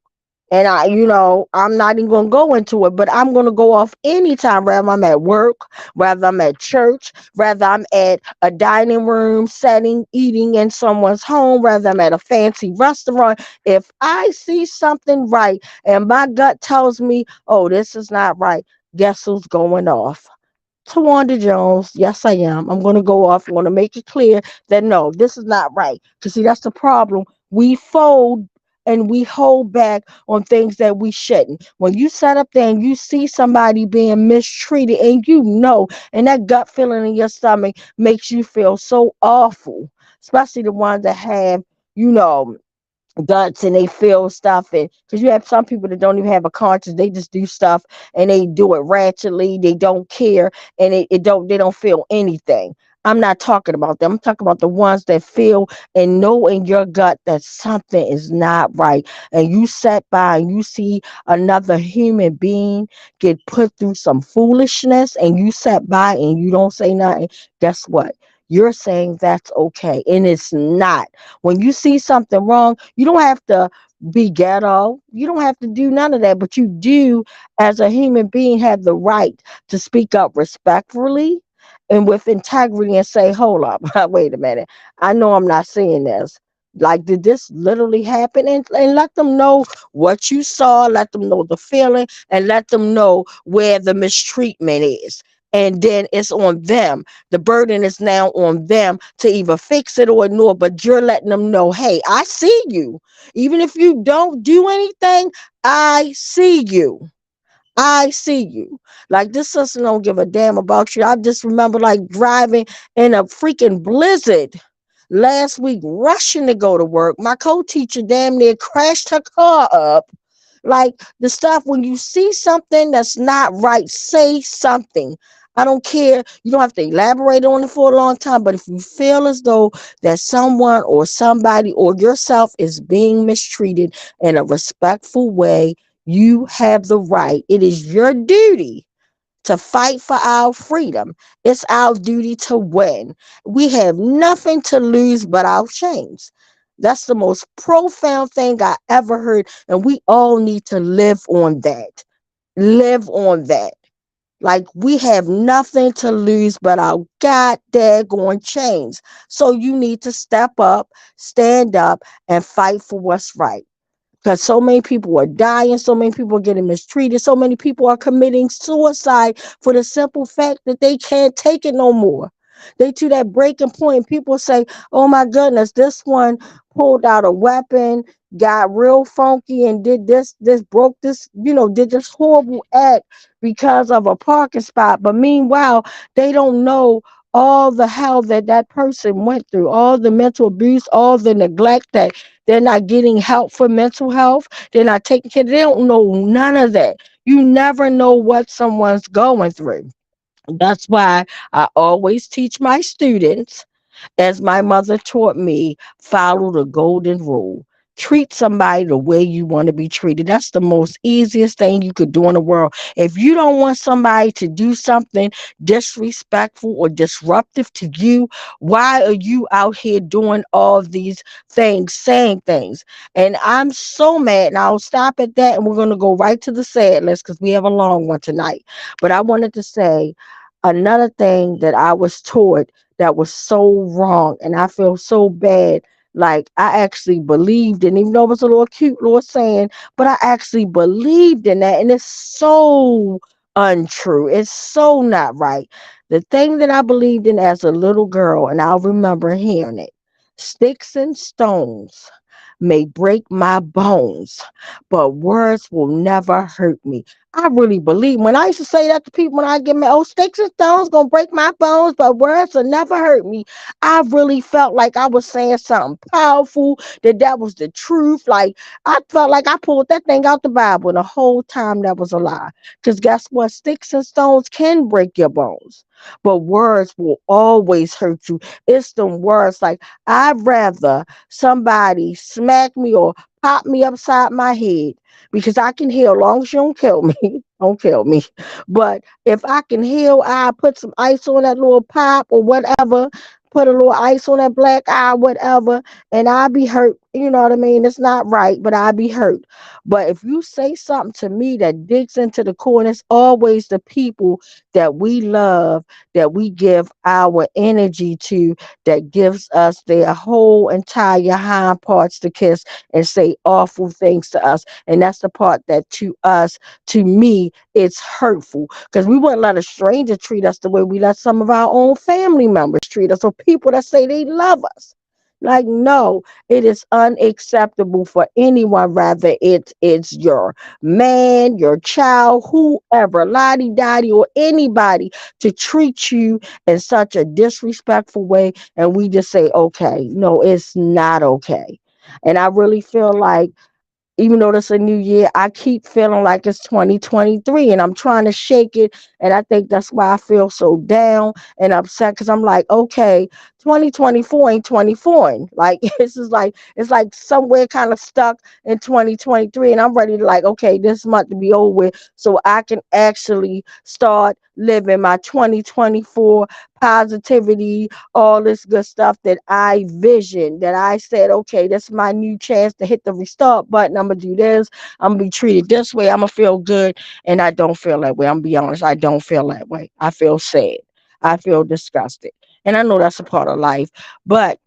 [SPEAKER 3] And I'm not even going to go into it, but I'm going to go off anytime, whether I'm at work, whether I'm at church, whether I'm at a dining room setting, eating in someone's home, whether I'm at a fancy restaurant. If I see something right and my gut tells me, oh, this is not right, guess who's going off? Tawanda Jones. Yes, I am. I'm going to go off. I'm going to make it clear that no, this is not right. Because see, that's the problem. We fold and we hold back on things that we shouldn't. When you sit up there and you see somebody being mistreated, and that gut feeling in your stomach makes you feel so awful, especially the ones that have, guts and they feel stuff, and because you have some people that don't even have a conscience, they just do stuff and they do it ratchetly, they don't care, and they don't feel anything. I'm not talking about them. I'm talking about the ones that feel and know in your gut that something is not right. And you sat by and you see another human being get put through some foolishness and you sat by and you don't say nothing. Guess what? You're saying that's okay. And it's not. When you see something wrong, you don't have to be ghetto. You don't have to do none of that. But you do, as a human being, have the right to speak up respectfully and with integrity and say, hold up, wait a minute. I know I'm not seeing this. Like, did this literally happen? And let them know what you saw, let them know the feeling, and let them know where the mistreatment is. And then it's on them. The burden is now on them to either fix it or ignore, but you're letting them know, hey, I see you. Even if you don't do anything, I see you. I see you. Like, this sister don't give a damn about you. I just remember like driving in a freaking blizzard last week, rushing to go to work. My co-teacher damn near crashed her car up. Like, the stuff, when you see something that's not right, say something. I don't care. You don't have to elaborate on it for a long time, but if you feel as though that someone or somebody or yourself is being mistreated in a respectful way, you have the right. It is your duty to fight for our freedom. It's our duty to win. We have nothing to lose but our chains. That's the most profound thing I ever heard. And we all need to live on that. Live on that. Like, we have nothing to lose but our goddamn chains. So you need to step up, stand up, and fight for what's right. Because so many people are dying, so many people are getting mistreated, so many people are committing suicide for the simple fact that they can't take it no more. They to that breaking point. People say, oh my goodness, this one pulled out a weapon, got real funky and did this, broke this, did this horrible act because of a parking spot. But meanwhile, they don't know all the hell that person went through, all the mental abuse, all the neglect, that they're not getting help for mental health. They're not taking care. They don't know none of that. You never know what someone's going through. That's why I always teach my students, as my mother taught me, follow the golden rule. Treat somebody the way you want to be treated. That's the most easiest thing you could do in the world. If you don't want somebody to do something disrespectful or disruptive to you, why are you out here doing all these things, saying things? And I'm so mad. And I'll stop at that, and we're going to go right to the sad list because we have a long one tonight. But I wanted to say another thing that I was taught that was so wrong, and I feel so bad. Like, I actually believed in, even though it was a little cute little saying, but I actually believed in that, and it's so untrue. It's so not right. The thing that I believed in as a little girl, and I'll remember hearing it: sticks and stones may break my bones, but words will never hurt me. I really believe, when I used to say that to people, when I get my sticks and stones gonna break my bones, but words will never hurt me. I really felt like I was saying something powerful, that was the truth. Like, I felt like I pulled that thing out the Bible, and the whole time that was a lie. Because guess what? Sticks and stones can break your bones, but words will always hurt you. It's them words. Like, I'd rather somebody smack me or pop me upside my head, because I can heal. As long as you don't kill me, don't kill me. But if I can heal, I put some ice on that little pop or whatever, put a little ice on that black eye, whatever, and I'll be hurt. You know what I mean? It's not right, but I'll be hurt. But if you say something to me that digs into the core, and it's always the people that we love, that we give our energy to, that gives us their whole entire hind parts to kiss and say awful things to us. And that's the part that to me, it's hurtful, because we wouldn't let a stranger treat us the way we let some of our own family members treat us, or people that say they love us. Like, no, it is unacceptable for anyone, rather it's your man, your child, whoever, lottie dottie, or anybody, to treat you in such a disrespectful way. And we just say, okay, no, it's not okay. And I really feel like even though it's a new year, I keep feeling like it's 2023 and I'm trying to shake it. And I think that's why I feel so down and upset because I'm like, okay, 2024 ain't 24. Like, it's like somewhere kind of stuck in 2023. And I'm ready to, like, okay, this month to be over with so I can actually start living my 2024 positivity, all this good stuff that I visioned, that I said, okay, this is my new chance to hit the restart button. I'm going to do this. I'm going to be treated this way. I'm going to feel good. And I don't feel that way. I'm going to be honest. I don't feel that way. I feel sad. I feel disgusted. And I know that's a part of life. But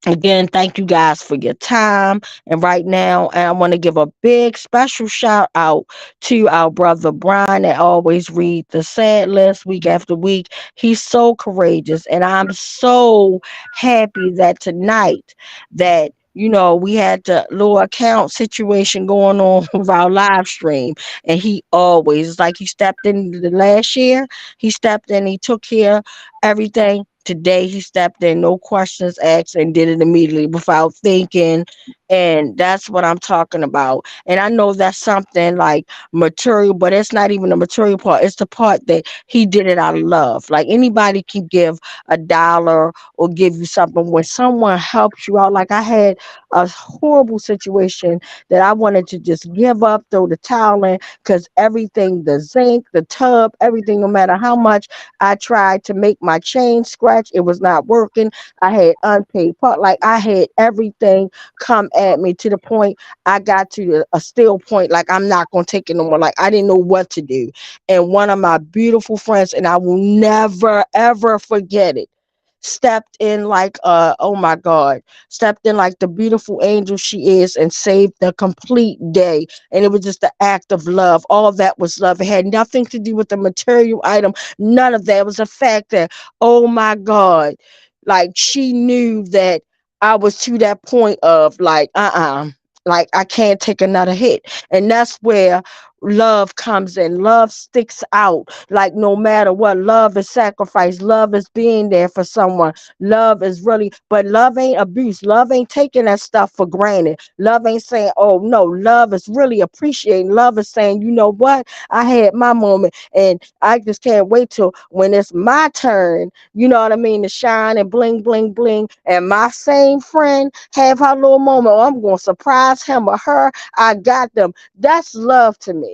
[SPEAKER 3] again, thank you guys for your time. And right now, I want to give a big special shout out to our brother Brian that always read the sad list week after week. He's so courageous. And I'm so happy that tonight that we had the low account situation going on with our live stream. And he always, it's like he stepped in the last year, he stepped in, he took care of everything. Today he stepped in, no questions asked, and did it immediately without thinking. And that's what I'm talking about. And I know that's something like material, but it's not even the material part. It's the part that he did it out of love. Like anybody can give $1 or give you something when someone helps you out. Like I had a horrible situation that I wanted to just give up, throw the towel in, because everything, the zinc, the tub, everything, no matter how much I tried to make my chain scratch, it was not working. I had unpaid part. Like I had everything come at me to the point I got to a still point. Like I'm not going to take it no more. Like I didn't know what to do. And one of my beautiful friends, and I will never, ever forget it, stepped in like oh my God, stepped in like the beautiful angel she is and saved the complete day. And it was just the act of love. All that was love. It had nothing to do with the material item. None of that. It was a fact that, oh my God, like she knew that I was to that point of like like I can't take another hit. And that's where love comes in. Love sticks out. Like no matter what, love is sacrifice. Love is being there for someone. Love is really, but love ain't abuse. Love ain't taking that stuff for granted. Love ain't saying, oh no. Love is really appreciating. Love is saying, you know what? I had my moment and I just can't wait till when it's my turn, you know what I mean, to shine and bling, bling, bling. And my same friend have her little moment. Oh, I'm going to surprise him or her. I got them. That's love to me.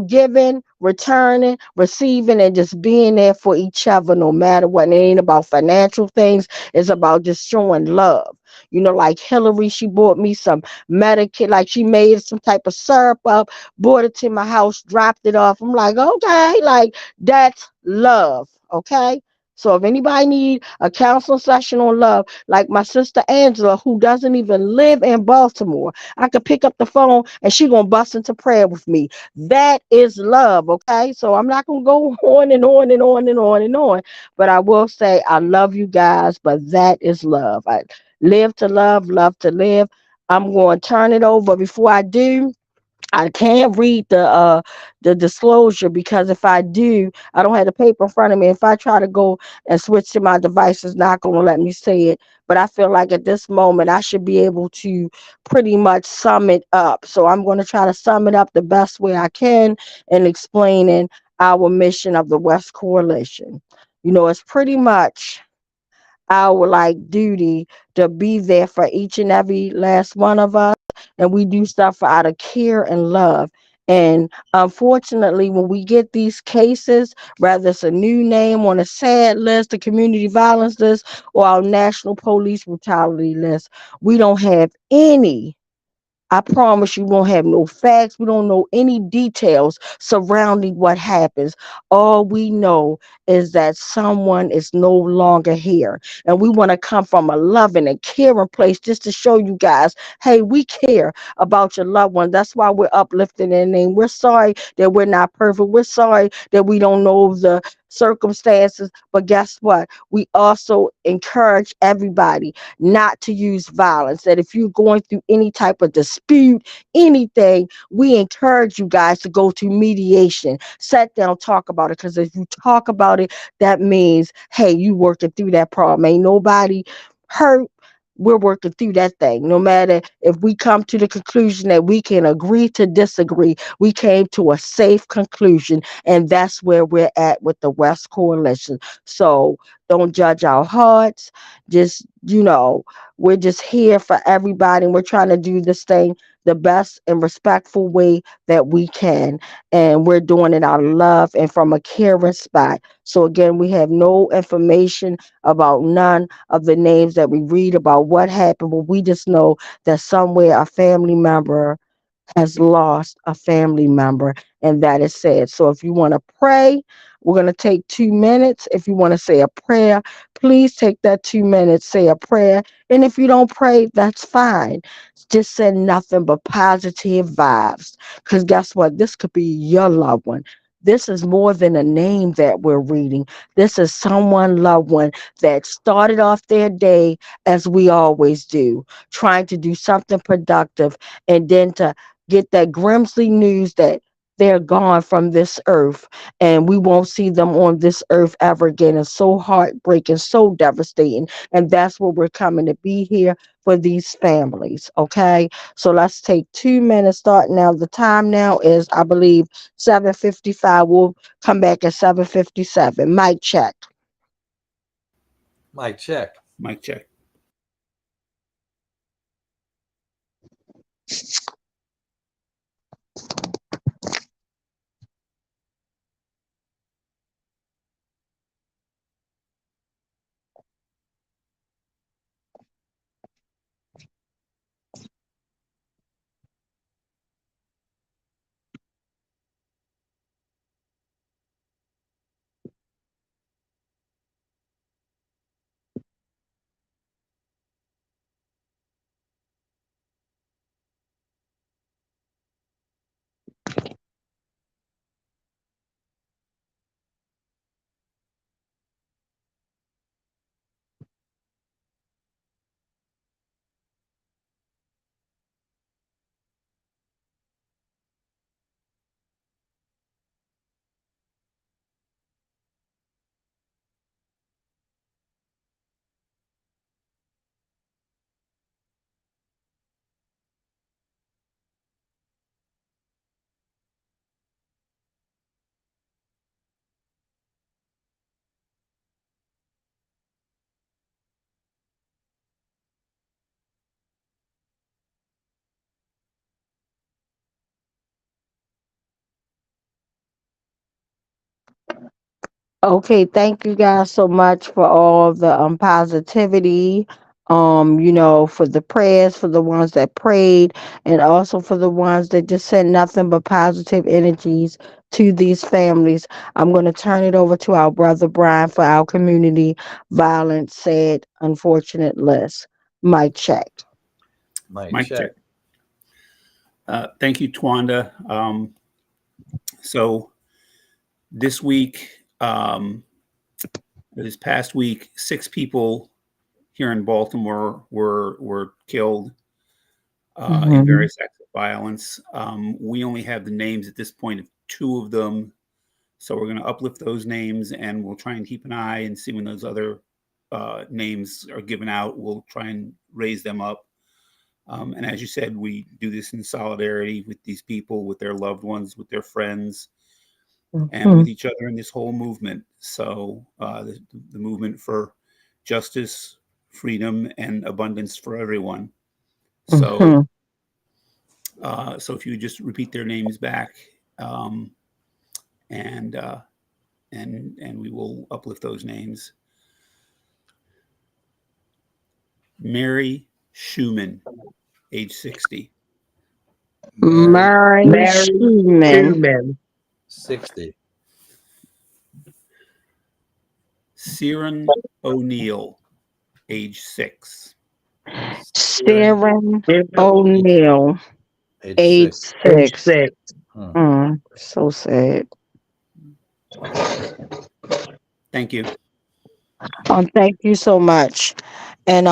[SPEAKER 3] Giving, returning, receiving, and just being there for each other no matter what. And it ain't about financial things. It's about just showing love. Like Hillary, she bought me some Medicaid, like she made some type of syrup up, brought it to my house, dropped it off. I'm like, okay, like that's love, okay? So if anybody need a counseling session on love, like my sister Angela, who doesn't even live in Baltimore, I could pick up the phone and she gonna bust into prayer with me. That is love, okay? So I'm not gonna go on and on and on and on and on, but I will say I love you guys, but that is love. I live to love, love to live. I'm going to turn it over. Before I do, I can't read the disclosure because if I do, I don't have the paper in front of me. If I try to go and switch to my device, it's not going to let me say it. But I feel like at this moment, I should be able to pretty much sum it up. So I'm going to try to sum it up the best way I can in explaining our mission of the West Coalition. It's pretty much our like duty to be there for each and every last one of us, and we do stuff out of care and love. And unfortunately, when we get these cases, whether it's a new name on a sad list, the community violence list, or our national police brutality list, we don't have any. I promise you won't have no facts. We don't know any details surrounding what happens. All we know is that someone is no longer here. And we want to come from a loving and caring place just to show you guys, hey, we care about your loved one. That's why we're uplifting their name. We're sorry that we're not perfect. We're sorry that we don't know the circumstances. But guess what? We also encourage everybody not to use violence. That if you're going through any type of dispute, anything, we encourage you guys to go to mediation. Sit down, talk about it. Because if you talk about it, that means, hey, you working through that problem. Ain't nobody hurt. we're working through that thing. No matter if we come to the conclusion that we can agree to disagree, we came to a safe conclusion, and that's where we're at with the West Coalition. So don't judge our hearts. Just, we're just here for everybody, and we're trying to do this thing the best and respectful way that we can. And we're doing it out of love and from a caring spot. So again, we have no information about none of the names that we read about what happened, but we just know that somewhere a family member has lost a family member, and that is sad. So if you want to pray, we're going to take 2 minutes. If you want to say a prayer, please take that 2 minutes, say a prayer. And if you don't pray, that's fine. Just send nothing but positive vibes. Because guess what? This could be your loved one. This is more than a name that we're reading. This is someone loved one that started off their day as we always do, trying to do something productive, and then to get that grimly news that they're gone from this earth and we won't see them on this earth ever again. It's so heartbreaking, so devastating. And that's what we're coming to be here for, these families. Okay. So let's take 2 minutes start now. The time now is, I believe, 7:55. We'll come back at 7:57. Mic check.
[SPEAKER 2] Mic check.
[SPEAKER 11] Mic check.
[SPEAKER 3] Okay, thank you guys so much for all the positivity, for the prayers, for the ones that prayed, and also for the ones that just sent nothing but positive energies to these families. I'm going to turn it over to our brother Brian for our community violence sad unfortunate list. Mic check.
[SPEAKER 11] Mic check. Thank you, Twanda. So this week, this past week, 6 people here in Baltimore were killed in various acts of violence. We only have the names at this point of 2 of them, so we're going to uplift those names, and we'll try and keep an eye and see when those other names are given out. We'll try and raise them up. And as you said, we do this in solidarity with these people, with their loved ones, with their friends, and with each other in this whole movement. So the movement for justice, freedom, and abundance for everyone. So, so if you just repeat their names back, and we will uplift those names. Mary Schumann, age 60.
[SPEAKER 3] Mary Schumann.
[SPEAKER 2] 60.
[SPEAKER 11] Siren O'Neill, age 6.
[SPEAKER 3] Siren O'Neill, age 6. So sad.
[SPEAKER 11] Thank you.
[SPEAKER 3] Thank you so much. And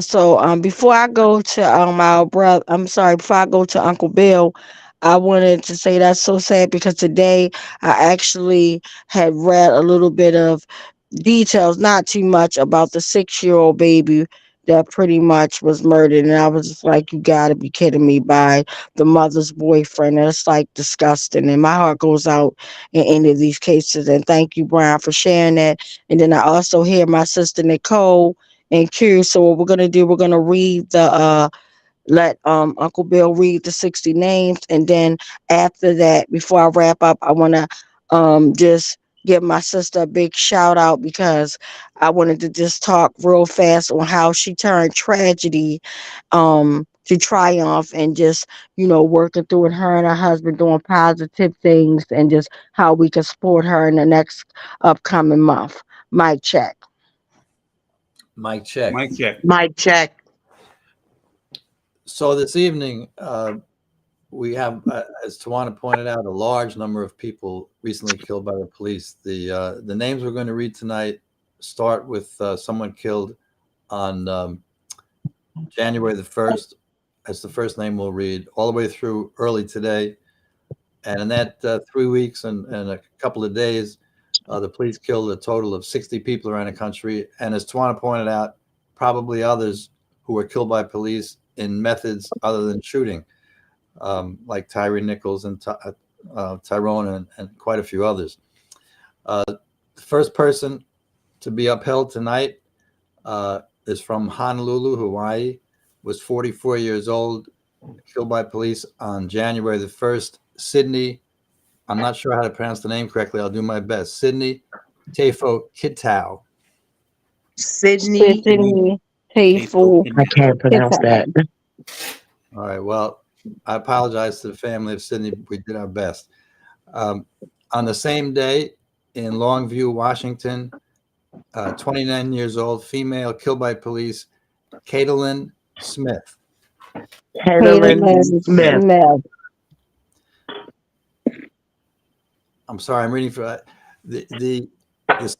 [SPEAKER 3] so before I go to our brother, before I go to Uncle Bill, I wanted to say that's so sad because today I actually had read a little bit of details, not too much, about the 6-year-old baby that pretty much was murdered. And I was just like, you gotta be kidding me, by the mother's boyfriend. And it's like disgusting. And my heart goes out in any of these cases. And thank you, Brian, for sharing that. And then I also hear my sister Nicole and Q. So what we're gonna do, we're gonna read the let Uncle Bill read the 60 names, and then after that, before I wrap up, I want to just give my sister a big shout out, because I wanted to just talk real fast on how she turned tragedy to triumph, and just, you know, working through it, her and her husband doing positive things, and just how we can support her in the next upcoming month. Mic check.
[SPEAKER 2] Mic check.
[SPEAKER 11] Mike check.
[SPEAKER 12] Mic check.
[SPEAKER 2] So this evening, we have, as Tawana pointed out, a large number of people recently killed by the police. The names we're going to read tonight start with someone killed on January the 1st. That's the first name we'll read, all the way through early today. And in that 3 weeks and a couple of days, the police killed a total of 60 people around the country. And as Tawana pointed out, probably others who were killed by police in methods other than shooting, like Tyree Nichols and Tyrone and quite a few others. The first person to be upheld tonight is from Honolulu, Hawaii, was 44 years old, killed by police on January the 1st. Sydney, I'm not sure how to pronounce the name correctly. I'll do my best. Sydney Tefo Kitau.
[SPEAKER 12] Sydney.
[SPEAKER 3] Tefo.
[SPEAKER 12] I can't pronounce that.
[SPEAKER 2] All right. Well, I apologize to the family of Sydney. We did our best. On the same day in Longview, Washington, 29 years old, female, killed by police, Caitlin Smith.
[SPEAKER 12] Caitlin Smith.
[SPEAKER 2] I'm sorry, I'm reading for the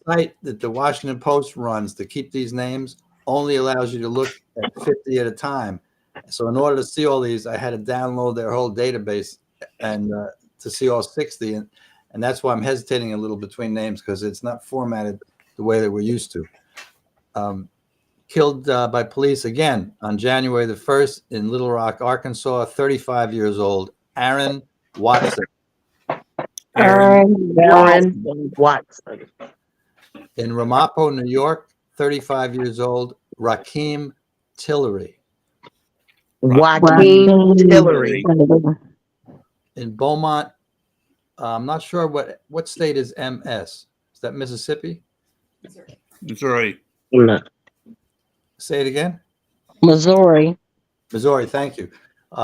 [SPEAKER 2] site that the Washington Post runs to keep these names only allows you to look at 50 at a time. So in order to see all these, I had to download their whole database and to see all 60. And that's why I'm hesitating a little between names, because it's not formatted the way that we're used to. Killed by police again on January the 1st in Little Rock, Arkansas, 35 years old, Aaron Watson.
[SPEAKER 12] Aaron Watson.
[SPEAKER 2] In Ramapo, New York, 35 years old, Rakeem Tillery.
[SPEAKER 12] Rakeem Tillery.
[SPEAKER 2] In Beaumont, I'm not sure what state is MS. Is that Mississippi?
[SPEAKER 11] Missouri.
[SPEAKER 12] No.
[SPEAKER 2] Say it again.
[SPEAKER 3] Missouri.
[SPEAKER 2] Missouri, thank you.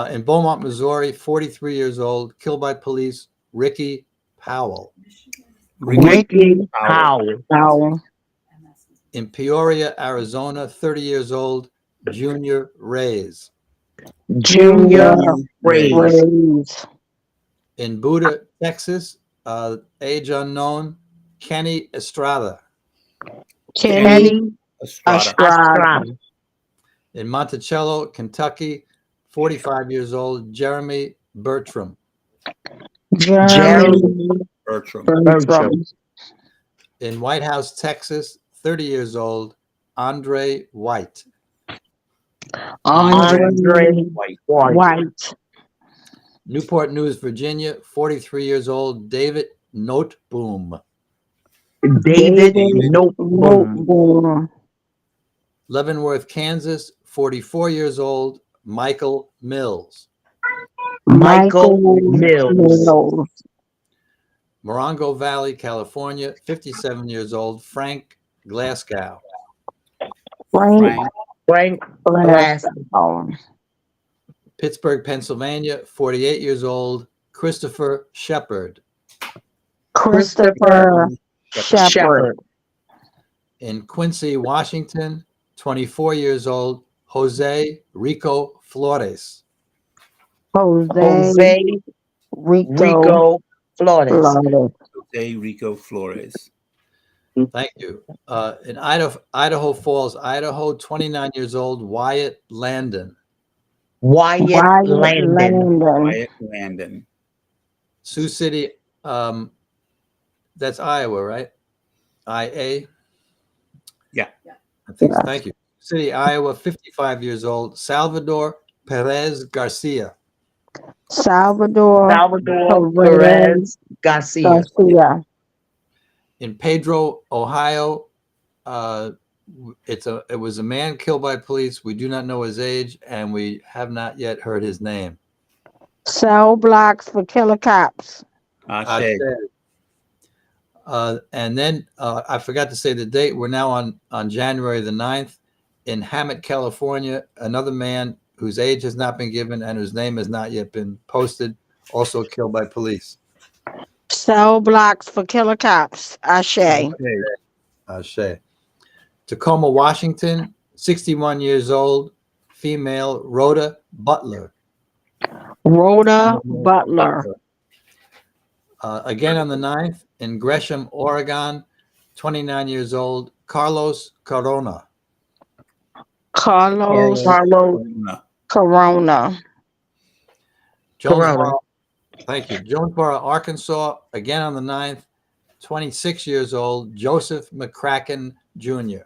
[SPEAKER 2] In Beaumont, Missouri, 43 years old, killed by police, Ricky Powell.
[SPEAKER 12] Ricky Powell.
[SPEAKER 2] In Peoria, Arizona, 30 years old, Junior Reyes.
[SPEAKER 12] Junior Reyes.
[SPEAKER 2] In Buda, Texas, age unknown, Kenny Estrada.
[SPEAKER 3] Kenny Estrada.
[SPEAKER 2] In Monticello, Kentucky, 45 years old, Jeremy Bertram.
[SPEAKER 3] Jeremy
[SPEAKER 11] Bertram.
[SPEAKER 2] In White House, Texas, 30 years old, Andre White.
[SPEAKER 3] Andre White.
[SPEAKER 2] Newport News, Virginia, 43 years old, David Noteboom.
[SPEAKER 12] David Noteboom.
[SPEAKER 2] Leavenworth, Kansas, 44 years old, Michael Mills.
[SPEAKER 12] Michael Mills.
[SPEAKER 2] Morongo Valley, California, 57 years old, Frank Glasgow.
[SPEAKER 3] Frank Glasgow.
[SPEAKER 2] Pittsburgh, Pennsylvania, 48 years old, Christopher Shepard.
[SPEAKER 3] Christopher Shepard.
[SPEAKER 2] In Quincy, Washington, 24 years old, Jose Rico Flores.
[SPEAKER 3] Jose Rico
[SPEAKER 12] Flores.
[SPEAKER 11] Jose Rico Flores.
[SPEAKER 2] Thank you. In Idaho Falls, Idaho, 29 years old, Wyatt Landon.
[SPEAKER 12] Wyatt Landon.
[SPEAKER 11] Wyatt Landon.
[SPEAKER 2] Sioux City, that's Iowa, right? IA?
[SPEAKER 11] Yeah.
[SPEAKER 2] I think so. Thank you. City, Iowa, 55 years old, Salvador Perez Garcia.
[SPEAKER 3] Salvador
[SPEAKER 12] Salvador
[SPEAKER 3] Perez
[SPEAKER 12] Perez Garcia.
[SPEAKER 3] Garcia.
[SPEAKER 2] In Pedro, Ohio, it was a man killed by police. We do not know his age, and we have not yet heard his name.
[SPEAKER 3] Cell blocks for killer cops.
[SPEAKER 11] Ashe.
[SPEAKER 2] And then I forgot to say the date. We're now on January the 9th in Hammett, California. Another man whose age has not been given and whose name has not yet been posted, also killed by police.
[SPEAKER 3] Cell blocks for killer cops. Ashe.
[SPEAKER 2] Ashe. Tacoma, Washington, 61 years old, female, Rhoda Butler.
[SPEAKER 3] Rhoda Butler.
[SPEAKER 2] Again on the 9th, in Gresham, Oregon, 29 years old, Carlos Corona.
[SPEAKER 3] Carlos Corona.
[SPEAKER 2] Jonesboro, thank you. Jonesboro, Arkansas, again on the 9th, 26 years old, Joseph McCracken Jr.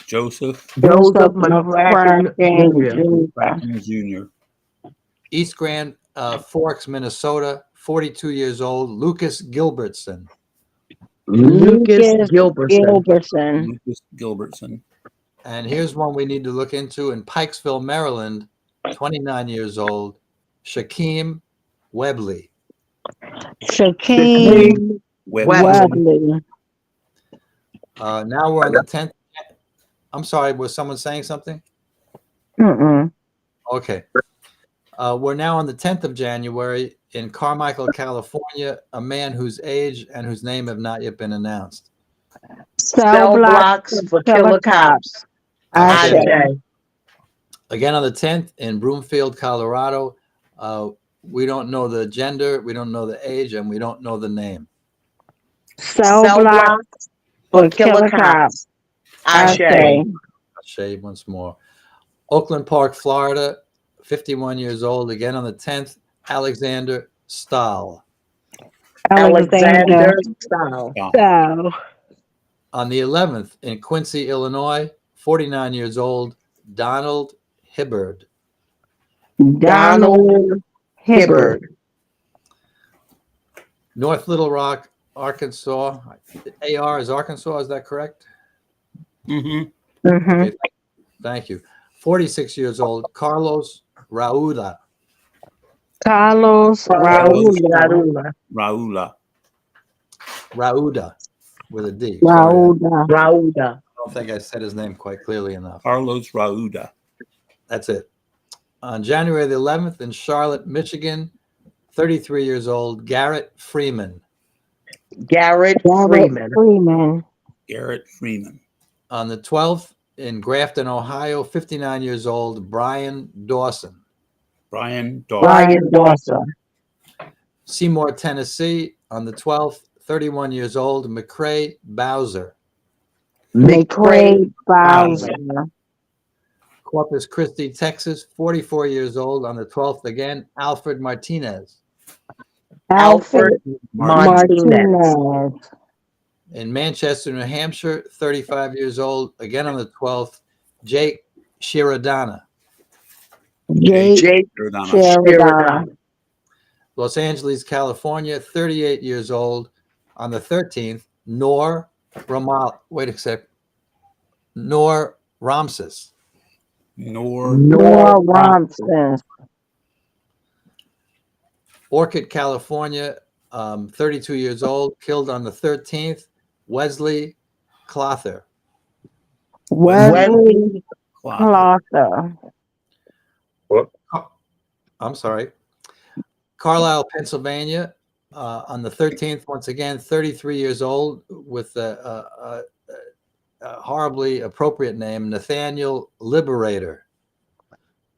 [SPEAKER 11] Joseph
[SPEAKER 3] McCracken
[SPEAKER 11] Jr.
[SPEAKER 2] East Grand Forks, Minnesota, 42 years old, Lucas Gilbertson.
[SPEAKER 12] Lucas Gilbertson.
[SPEAKER 11] Lucas Gilbertson.
[SPEAKER 2] And here's one we need to look into in Pikesville, Maryland, 29 years old, Shaquem Webley.
[SPEAKER 3] Shaquem Webley.
[SPEAKER 2] Now we're on the 10th. I'm sorry, was someone saying something? Okay. We're now on the 10th of January in Carmichael, California, a man whose age and whose name have not yet been announced.
[SPEAKER 12] Cell blocks for killer cops. Ashe.
[SPEAKER 2] Again on the 10th in Broomfield, Colorado. We don't know the gender, we don't know the age, and we don't know the name.
[SPEAKER 3] Cell blocks for killer cops. Ashe.
[SPEAKER 2] Ashe once more. Oakland Park, Florida, 51 years old. Again on the 10th, Alexander Stahl.
[SPEAKER 3] Alexander Stahl.
[SPEAKER 2] On the 11th, in Quincy, Illinois, 49 years old, Donald Hibbard.
[SPEAKER 3] Donald Hibbard.
[SPEAKER 2] North Little Rock, Arkansas. AR is Arkansas, is that correct? Okay, thank you. 46 years old, Carlos Rauda.
[SPEAKER 3] Carlos Rauda.
[SPEAKER 2] Rauda with a D.
[SPEAKER 3] Rauda.
[SPEAKER 2] I don't think I said his name quite clearly enough.
[SPEAKER 11] Carlos Rauda.
[SPEAKER 2] That's it. On January the 11th in Charlotte, Michigan, 33 years old, Garrett Freeman.
[SPEAKER 12] Garrett Freeman.
[SPEAKER 11] Garrett Freeman.
[SPEAKER 2] On the 12th in Grafton, Ohio, 59 years old, Brian Dawson.
[SPEAKER 11] Brian Dawson.
[SPEAKER 2] Seymour, Tennessee, on the 12th, 31 years old, McCrae Bowser.
[SPEAKER 3] McCrae Bowser.
[SPEAKER 2] Corpus Christi, Texas, 44 years old, on the 12th again, Alfred Martinez.
[SPEAKER 3] Alfred Martinez.
[SPEAKER 2] In Manchester, New Hampshire, 35 years old, again on the 12th, Jake Shiradana.
[SPEAKER 3] Jake Shiradana.
[SPEAKER 2] Los Angeles, California, 38 years old, on the 13th, Noor Ramses.
[SPEAKER 3] Noor Ramses.
[SPEAKER 2] Orchid, California, 32 years old, killed on the 13th, Wesley Clother.
[SPEAKER 3] Wesley Clother.
[SPEAKER 2] I'm sorry. Carlisle, Pennsylvania, on the 13th, once again, 33 years old, with a horribly appropriate name, Nathaniel Liberator.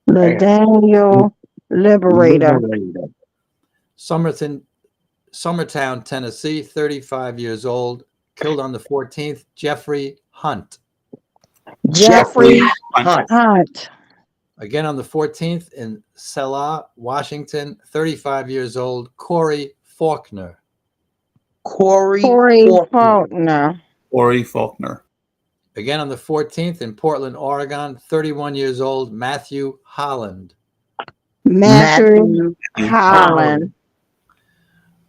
[SPEAKER 3] Nathaniel Liberator.
[SPEAKER 2] Summertown, Tennessee, 35 years old, killed on the 14th, Jeffrey Hunt.
[SPEAKER 3] Jeffrey Hunt.
[SPEAKER 2] Again on the 14th in Selah, Washington, 35 years old, Corey Faulkner.
[SPEAKER 12] Corey
[SPEAKER 3] Faulkner.
[SPEAKER 11] Corey Faulkner.
[SPEAKER 2] Again on the 14th in Portland, Oregon, 31 years old, Matthew Holland.
[SPEAKER 3] Matthew Holland.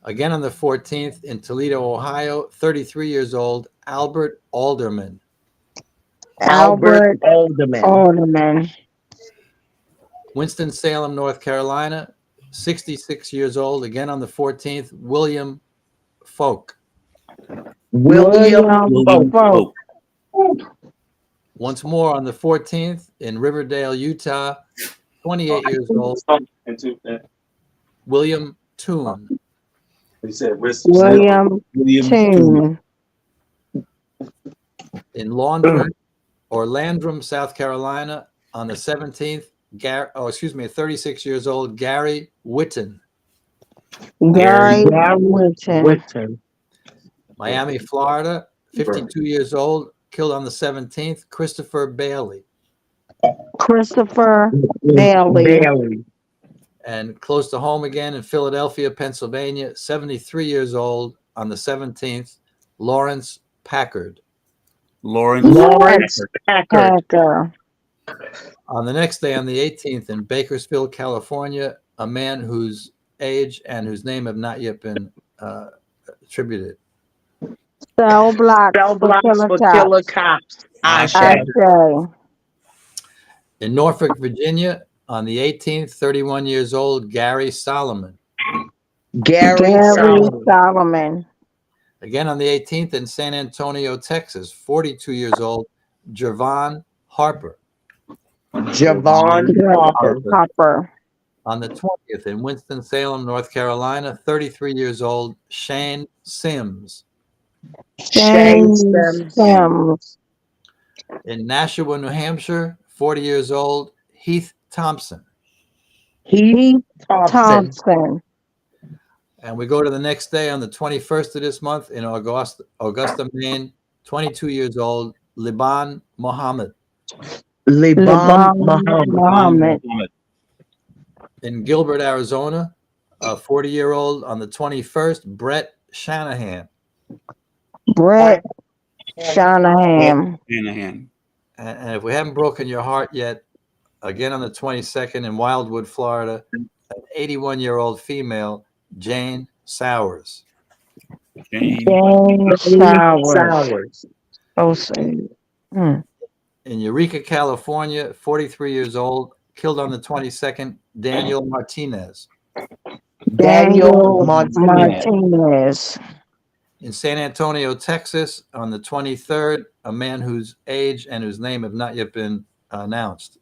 [SPEAKER 2] Again on the 14th in Toledo, Ohio, 33 years old, Albert Alderman.
[SPEAKER 12] Albert Alderman.
[SPEAKER 2] Winston-Salem, North Carolina, 66 years old, again on the 14th, William Folk.
[SPEAKER 12] William Folk.
[SPEAKER 2] Once more on the 14th in Riverdale, Utah, 28 years old, William Toon.
[SPEAKER 3] William Toon.
[SPEAKER 2] In Landrum, South Carolina, on the 17th, 36 years old, Gary Whitten.
[SPEAKER 3] Gary Whitten.
[SPEAKER 2] Miami, Florida, 52 years old, killed on the 17th, Christopher Bailey.
[SPEAKER 3] Christopher Bailey.
[SPEAKER 2] And close to home again in Philadelphia, Pennsylvania, 73 years old, on the 17th, Lawrence Packard.
[SPEAKER 11] Lawrence
[SPEAKER 3] Packard.
[SPEAKER 2] On the next day, on the 18th, in Bakersfield, California, a man whose age and whose name have not yet been attributed.
[SPEAKER 3] Cell blocks for killer cops.
[SPEAKER 2] In Norfolk, Virginia, on the 18th, 31 years old, Gary Solomon.
[SPEAKER 12] Gary
[SPEAKER 3] Solomon.
[SPEAKER 2] Again on the 18th in San Antonio, Texas, 42 years old, Javon Harper.
[SPEAKER 3] Harper.
[SPEAKER 2] On the 20th in Winston-Salem, North Carolina, 33 years old, Shane Sims.
[SPEAKER 3] Shane Sims.
[SPEAKER 2] In Nashua, New Hampshire, 40 years old, Heath Thompson.
[SPEAKER 3] Heath Thompson.
[SPEAKER 2] And we go to the next day on the 21st of this month in Augusta, Maine, 22 years old, Liban Mohammed.
[SPEAKER 3] Mohammed.
[SPEAKER 2] In Gilbert, Arizona, a 40-year-old on the 21st, Brett Shanahan.
[SPEAKER 3] Brett Shanahan.
[SPEAKER 2] And if we haven't broken your heart yet, again on the 22nd in Wildwood, Florida, an 81-year-old female, Jane Sowers.
[SPEAKER 3] Jane Sowers. Oh, sad.
[SPEAKER 2] In Eureka, California, 43 years old, killed on the 22nd, Daniel Martinez.
[SPEAKER 3] Daniel Martinez.
[SPEAKER 2] In San Antonio, Texas, on the 23rd, a man whose age and whose name have not yet been announced.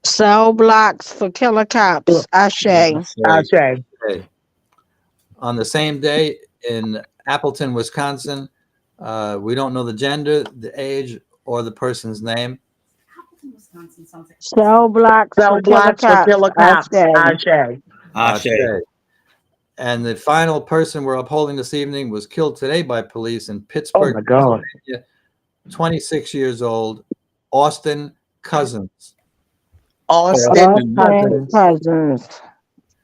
[SPEAKER 3] Cell blocks for killer cops. Ashe.
[SPEAKER 2] Okay. On the same day in Appleton, Wisconsin, we don't know the gender, the age, or the person's name.
[SPEAKER 3] Cell blocks for killer cops.
[SPEAKER 2] Ashe. And the final person we're upholding this evening was killed today by police in Pittsburgh, Pennsylvania, 26 years old, Austin Cousins.
[SPEAKER 3] Cousins.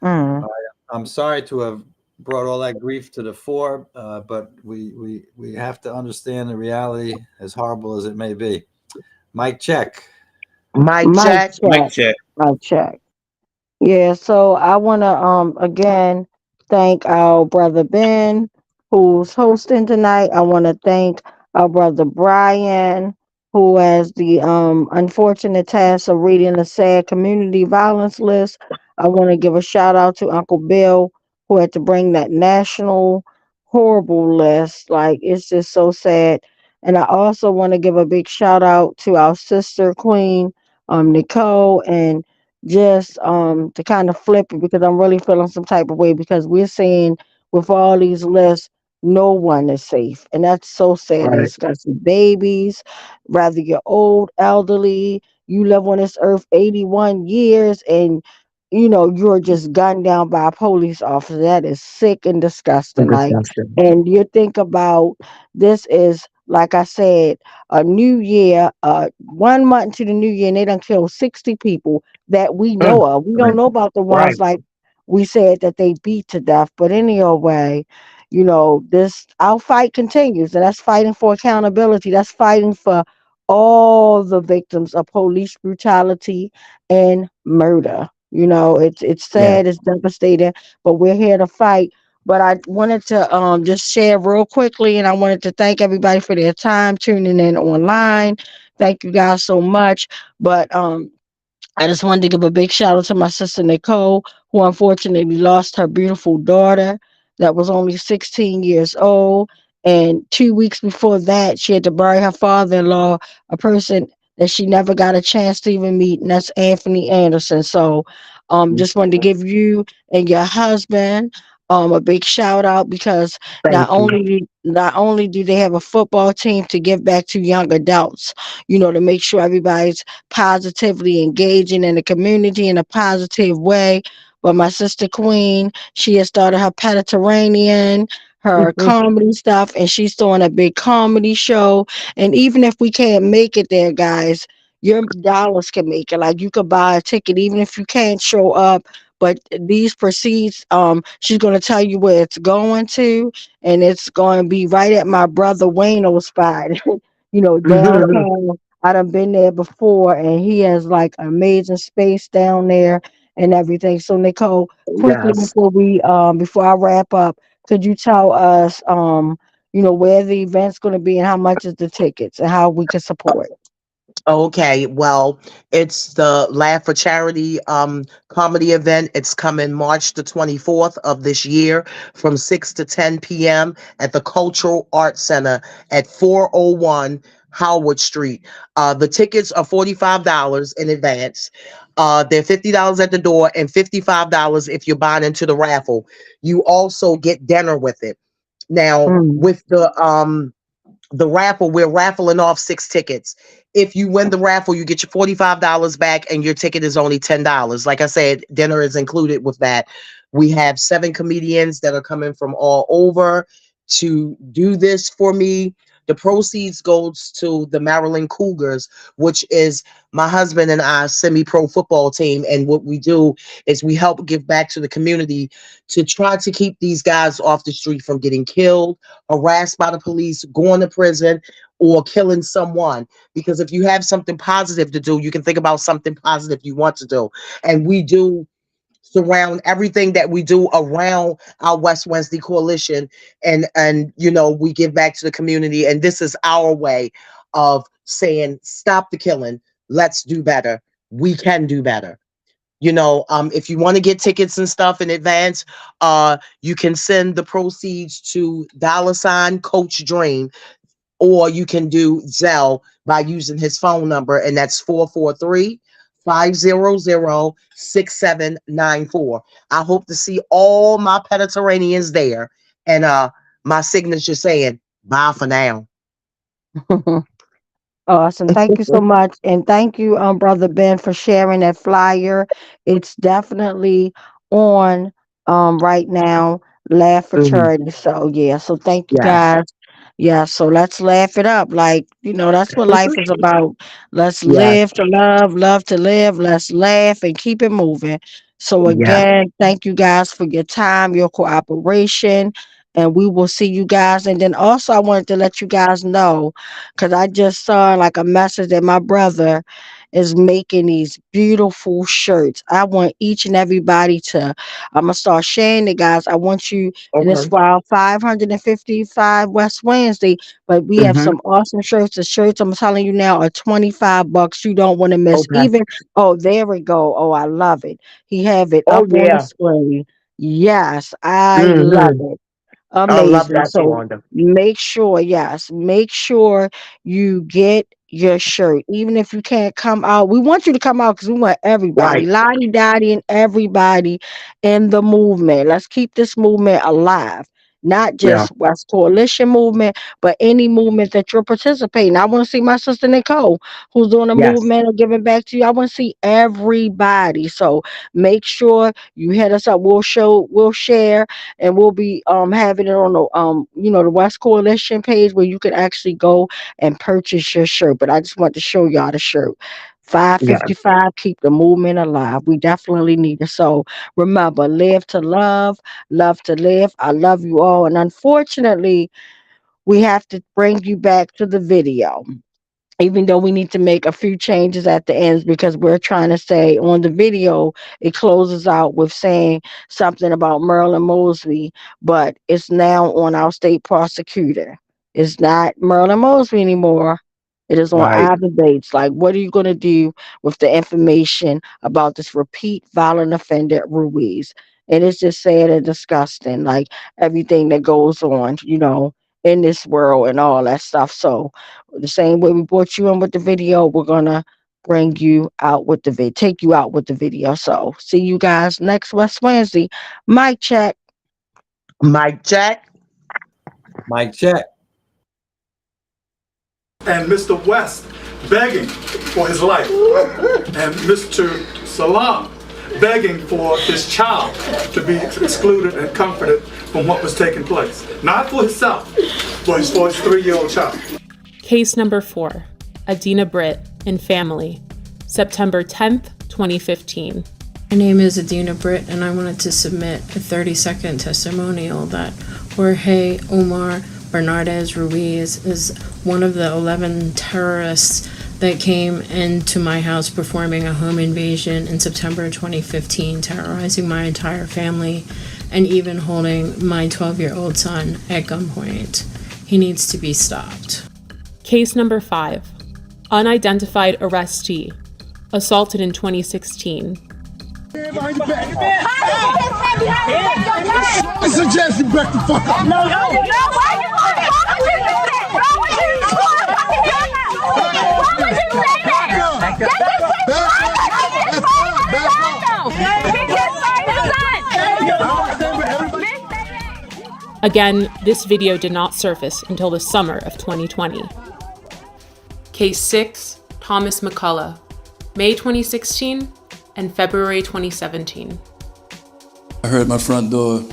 [SPEAKER 2] I'm sorry to have brought all that grief to the fore, but we have to understand the reality, as horrible as it may be. Mic check.
[SPEAKER 12] Mic check.
[SPEAKER 3] Yeah, so I want to again thank our brother Ben, who's hosting tonight. I want to thank our brother Brian, who has the unfortunate task of reading the sad community violence list. I want to give a shout out to Uncle Bill, who had to bring that national horrible list. Like, it's just so sad. And I also want to give a big shout out to our sister Queen, Nicole, and just to kind of flip it, because I'm really feeling some type of way, because we're seeing with all these lists, no one is safe. And that's so sad.
[SPEAKER 12] Right.
[SPEAKER 3] Discussing babies, whether you're old, elderly, you live on this earth 81 years, and you're just gunned down by a police officer. That is sick and disgusting. And you think about, this is, like I said, a new year, 1 month into the new year, and they done killed 60 people that we know of. We don't know about the ones like we said that they beat to death. But anyway, you know, our fight continues, and that's fighting for accountability. That's fighting for all the victims of police brutality and murder. You know, it's
[SPEAKER 12] Yeah.
[SPEAKER 3] sad, it's devastating, but we're here to fight. But I wanted to just share real quickly, and I wanted to thank everybody for their time tuning in online. Thank you guys so much. But I just wanted to give a big shout out to my sister Nicole, who unfortunately lost her beautiful daughter that was only 16 years old. And 2 weeks before that, she had to bury her father in law, a person that she never got a chance to even meet, and that's Anthony Anderson. So just wanted to give you and your husband a big shout out, because
[SPEAKER 12] Thank you.
[SPEAKER 3] not only do they have a football team to give back to young adults, you know, to make sure everybody's positively engaging in the community in a positive way. But my sister Queen, she has started her Mediterranean, her comedy stuff, and she's throwing a big comedy show. And even if we can't make it there, guys, your dollars can make it. Like, you could buy a ticket even if you can't show up. But these proceeds, she's gonna tell you where it's going to, and it's gonna be right at my brother Wayno's spot, you know, downtown. I done been there before, and he has like amazing space down there and everything. So Nicole, quickly
[SPEAKER 12] Yes.
[SPEAKER 3] before I wrap up, could you tell us you know, where the event's gonna be and how much is the tickets and how we can support?
[SPEAKER 12] Okay, well, it's the Laugh for Charity comedy event. It's coming March the 24th of this year from 6 to 10 p.m. at the Cultural Arts Center at 401 Howard Street. The tickets are $45 in advance. They're $50 at the door and $55 if you're buying into the raffle. You also get dinner with it. Now, with the raffle, we're raffling off 6 tickets. If you win the raffle, you get your $45 back and your ticket is only $10. Like I said, dinner is included with that. We have 7 comedians that are coming from all over to do this for me. The proceeds goes to the Maryland Cougars, which is my husband and I semi-pro football team. And what we do is we help give back to the community to try to keep these guys off the street from getting killed, harassed by the police, going to prison, or killing someone. Because if you have something positive to do, you can think about something positive you want to do. And we do surround everything that we do around our West Wednesday coalition, and you know, we give back to the community, and this is our way of saying stop the killing, let's do better, we can do better. You know, if you want to get tickets and stuff in advance, you can send the proceeds to $Coach Dream, or you can do Zelle by using his phone number, and that's 443-500-6794. I hope to see all my Mediterraneans there, and my signature saying bye for now.
[SPEAKER 3] Awesome. Thank you so much. And thank you, Brother Ben, for sharing that flyer. It's definitely on right now, Laugh for Charity. So yeah, so thank you guys. Yeah, so let's laugh it up. Like, you know, that's what life is about. Let's live to love, love to live. Let's laugh and keep it moving. So again, thank you guys for your time, your cooperation, and we will see you guys. And then also I wanted to let you guys know, because I just saw like a message that my brother is making these beautiful shirts. I want each and everybody to, I'm gonna start sharing it, guys. I want you, and it's for 555 West Wednesday, but we have some awesome shirts. The shirts, I'm telling you now, are $25. You don't want to miss. Even, oh, there we go. Oh, I love it. He have it up on the screen. Yes, I love it.
[SPEAKER 12] I love
[SPEAKER 3] Amazing.
[SPEAKER 12] that,
[SPEAKER 3] So
[SPEAKER 12] Wanda.
[SPEAKER 3] make sure, make sure you get your shirt. Even if you can't come out, we want you to come out because we want everybody, Lottie Dottie, and everybody in the movement. Let's keep this movement alive. Not just West Coalition movement, but any movement that you're participating. I want to see my sister Nicole, who's doing a movement and giving back to you. I want to see everybody. So make sure you hit us up. We'll share, and we'll be having it on the you know, the West Coalition page where you can actually go and purchase your shirt. But I just want to show y'all the shirt. 555, keep the movement alive. We definitely need it. So remember, live to love, love to live. I love you all. And unfortunately, we have to bring you back to the video, even though we need to make a few changes at the ends, because we're trying to say on the video, it closes out with saying something about Marilyn Mosby, but it's now on our state prosecutor. It's not Marilyn Mosby anymore. It is on Ivy Bates. Like, what are you going to do with the information about this repeat violent offender Ruiz? And it's just sad and disgusting, like everything that goes on, in this world and all that stuff. So the same way we brought you in with the video, we're going to bring you out with the video, take you out with the video. So see you guys next West Wednesday. Mic check.
[SPEAKER 12] Mic check.
[SPEAKER 2] Mic check.
[SPEAKER 4] And Mr. West begging for his life, and Mr. Salam begging for his child to be excluded and comforted from what was taking place. Not for himself, but for his 3-year-old child.
[SPEAKER 5] Case number 4, Adina Britt and family, September 10th, 2015.
[SPEAKER 13] My name is Adina Britt, and I wanted to submit a 30-second testimonial that Jorge Omar Bernardez Ruiz is one of the 11 terrorists that came into my house performing a home invasion in September 2015, terrorizing my entire family and even holding my 12-year-old son at gunpoint. He needs to be stopped.
[SPEAKER 5] Case number 5, unidentified arrestee, assaulted in 2016.
[SPEAKER 8] I suggest you back the fuck up. No, why you
[SPEAKER 5] Again, this video did not surface until the summer of 2020. Case 6, Thomas McCullough, May 2016 and February 2017.
[SPEAKER 14] I heard my front door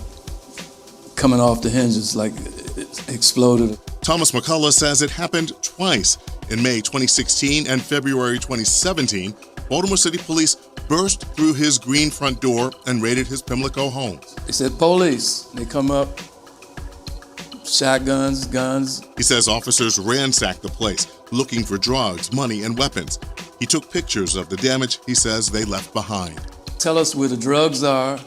[SPEAKER 14] coming off the hinges, like it exploded.
[SPEAKER 15] Thomas McCullough says it happened twice. In May 2016 and February 2017, Baltimore City Police burst through his green front door and raided his Pimlico home.
[SPEAKER 14] They said, police. They come up, shotguns, guns.
[SPEAKER 15] He says officers ransacked the place, looking for drugs, money, and weapons. He took pictures of the damage he says they left behind.
[SPEAKER 14] Tell us where the drugs are,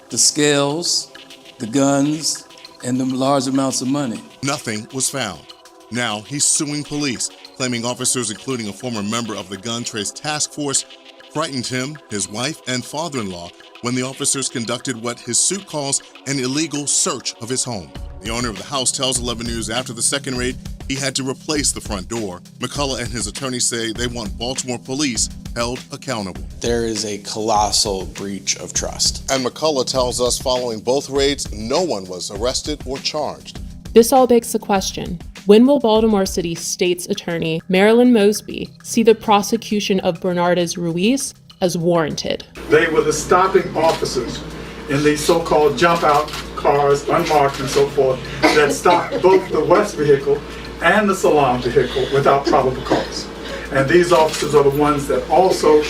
[SPEAKER 14] the scales, the guns, and the large amounts of money.
[SPEAKER 15] Nothing was found. Now he's suing police, claiming officers, including a former member of the Gun Trace Task Force, frightened him, his wife, and father-in-law when the officers conducted what his suit calls an illegal search of his home. The owner of the house tells 11 News after the second raid, he had to replace the front door. McCullough and his attorney say they want Baltimore police held accountable.
[SPEAKER 16] There is a colossal breach of trust.
[SPEAKER 15] And McCullough tells us following both raids, no one was arrested or charged.
[SPEAKER 5] This all begs the question, when will Baltimore City State's Attorney Marilyn Mosby see the prosecution of Bernardez Ruiz as warranted?
[SPEAKER 4] They were the stopping officers in these so-called jump-out cars, unmarked and so forth, that stopped both the West vehicle and the Salam vehicle without probable cause. And these officers are the ones that also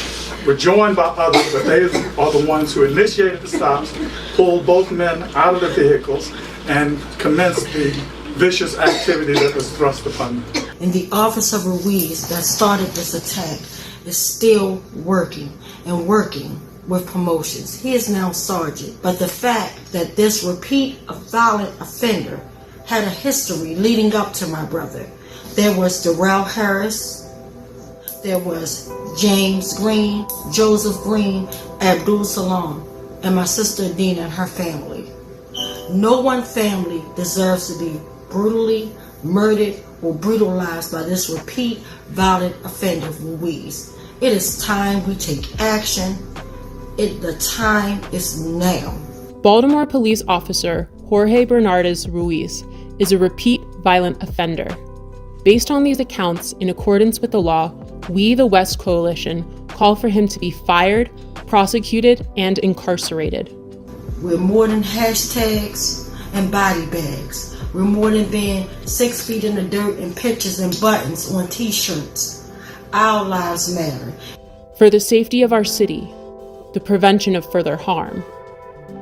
[SPEAKER 4] were joined by others, but they are the ones who initiated the stops, pulled both men out of the vehicles, and commenced the vicious activity that was thrust upon them.
[SPEAKER 10] And the officer Ruiz that started this attack is still working and working with promotions. He is now sergeant. But the fact that this repeat of violent offender had a history leading up to my brother. There was Darrell Harris, there was James Green, Joseph Green, Abdul Salam, and my sister Adina and her family. No one family deserves to be brutally murdered or brutalized by this repeat violent offender Ruiz. It is time we take action. The time is now.
[SPEAKER 5] Baltimore police officer Jorge Bernardez Ruiz is a repeat violent offender. Based on these accounts, in accordance with the law, we, the West Coalition, call for him to be fired, prosecuted, and incarcerated.
[SPEAKER 10] We're more than hashtags and body bags. We're more than being 6 feet in the dirt and pictures and buttons on t-shirts. Our lives matter.
[SPEAKER 5] For the safety of our city, the prevention of further harm,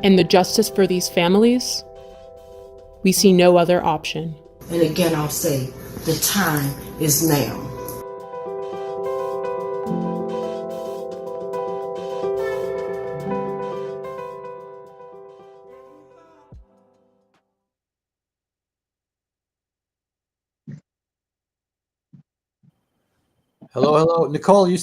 [SPEAKER 5] and the justice for these families, we see no other option.
[SPEAKER 10] And again, I'll say, the time is now.
[SPEAKER 2] Hello, hello. Nicole, you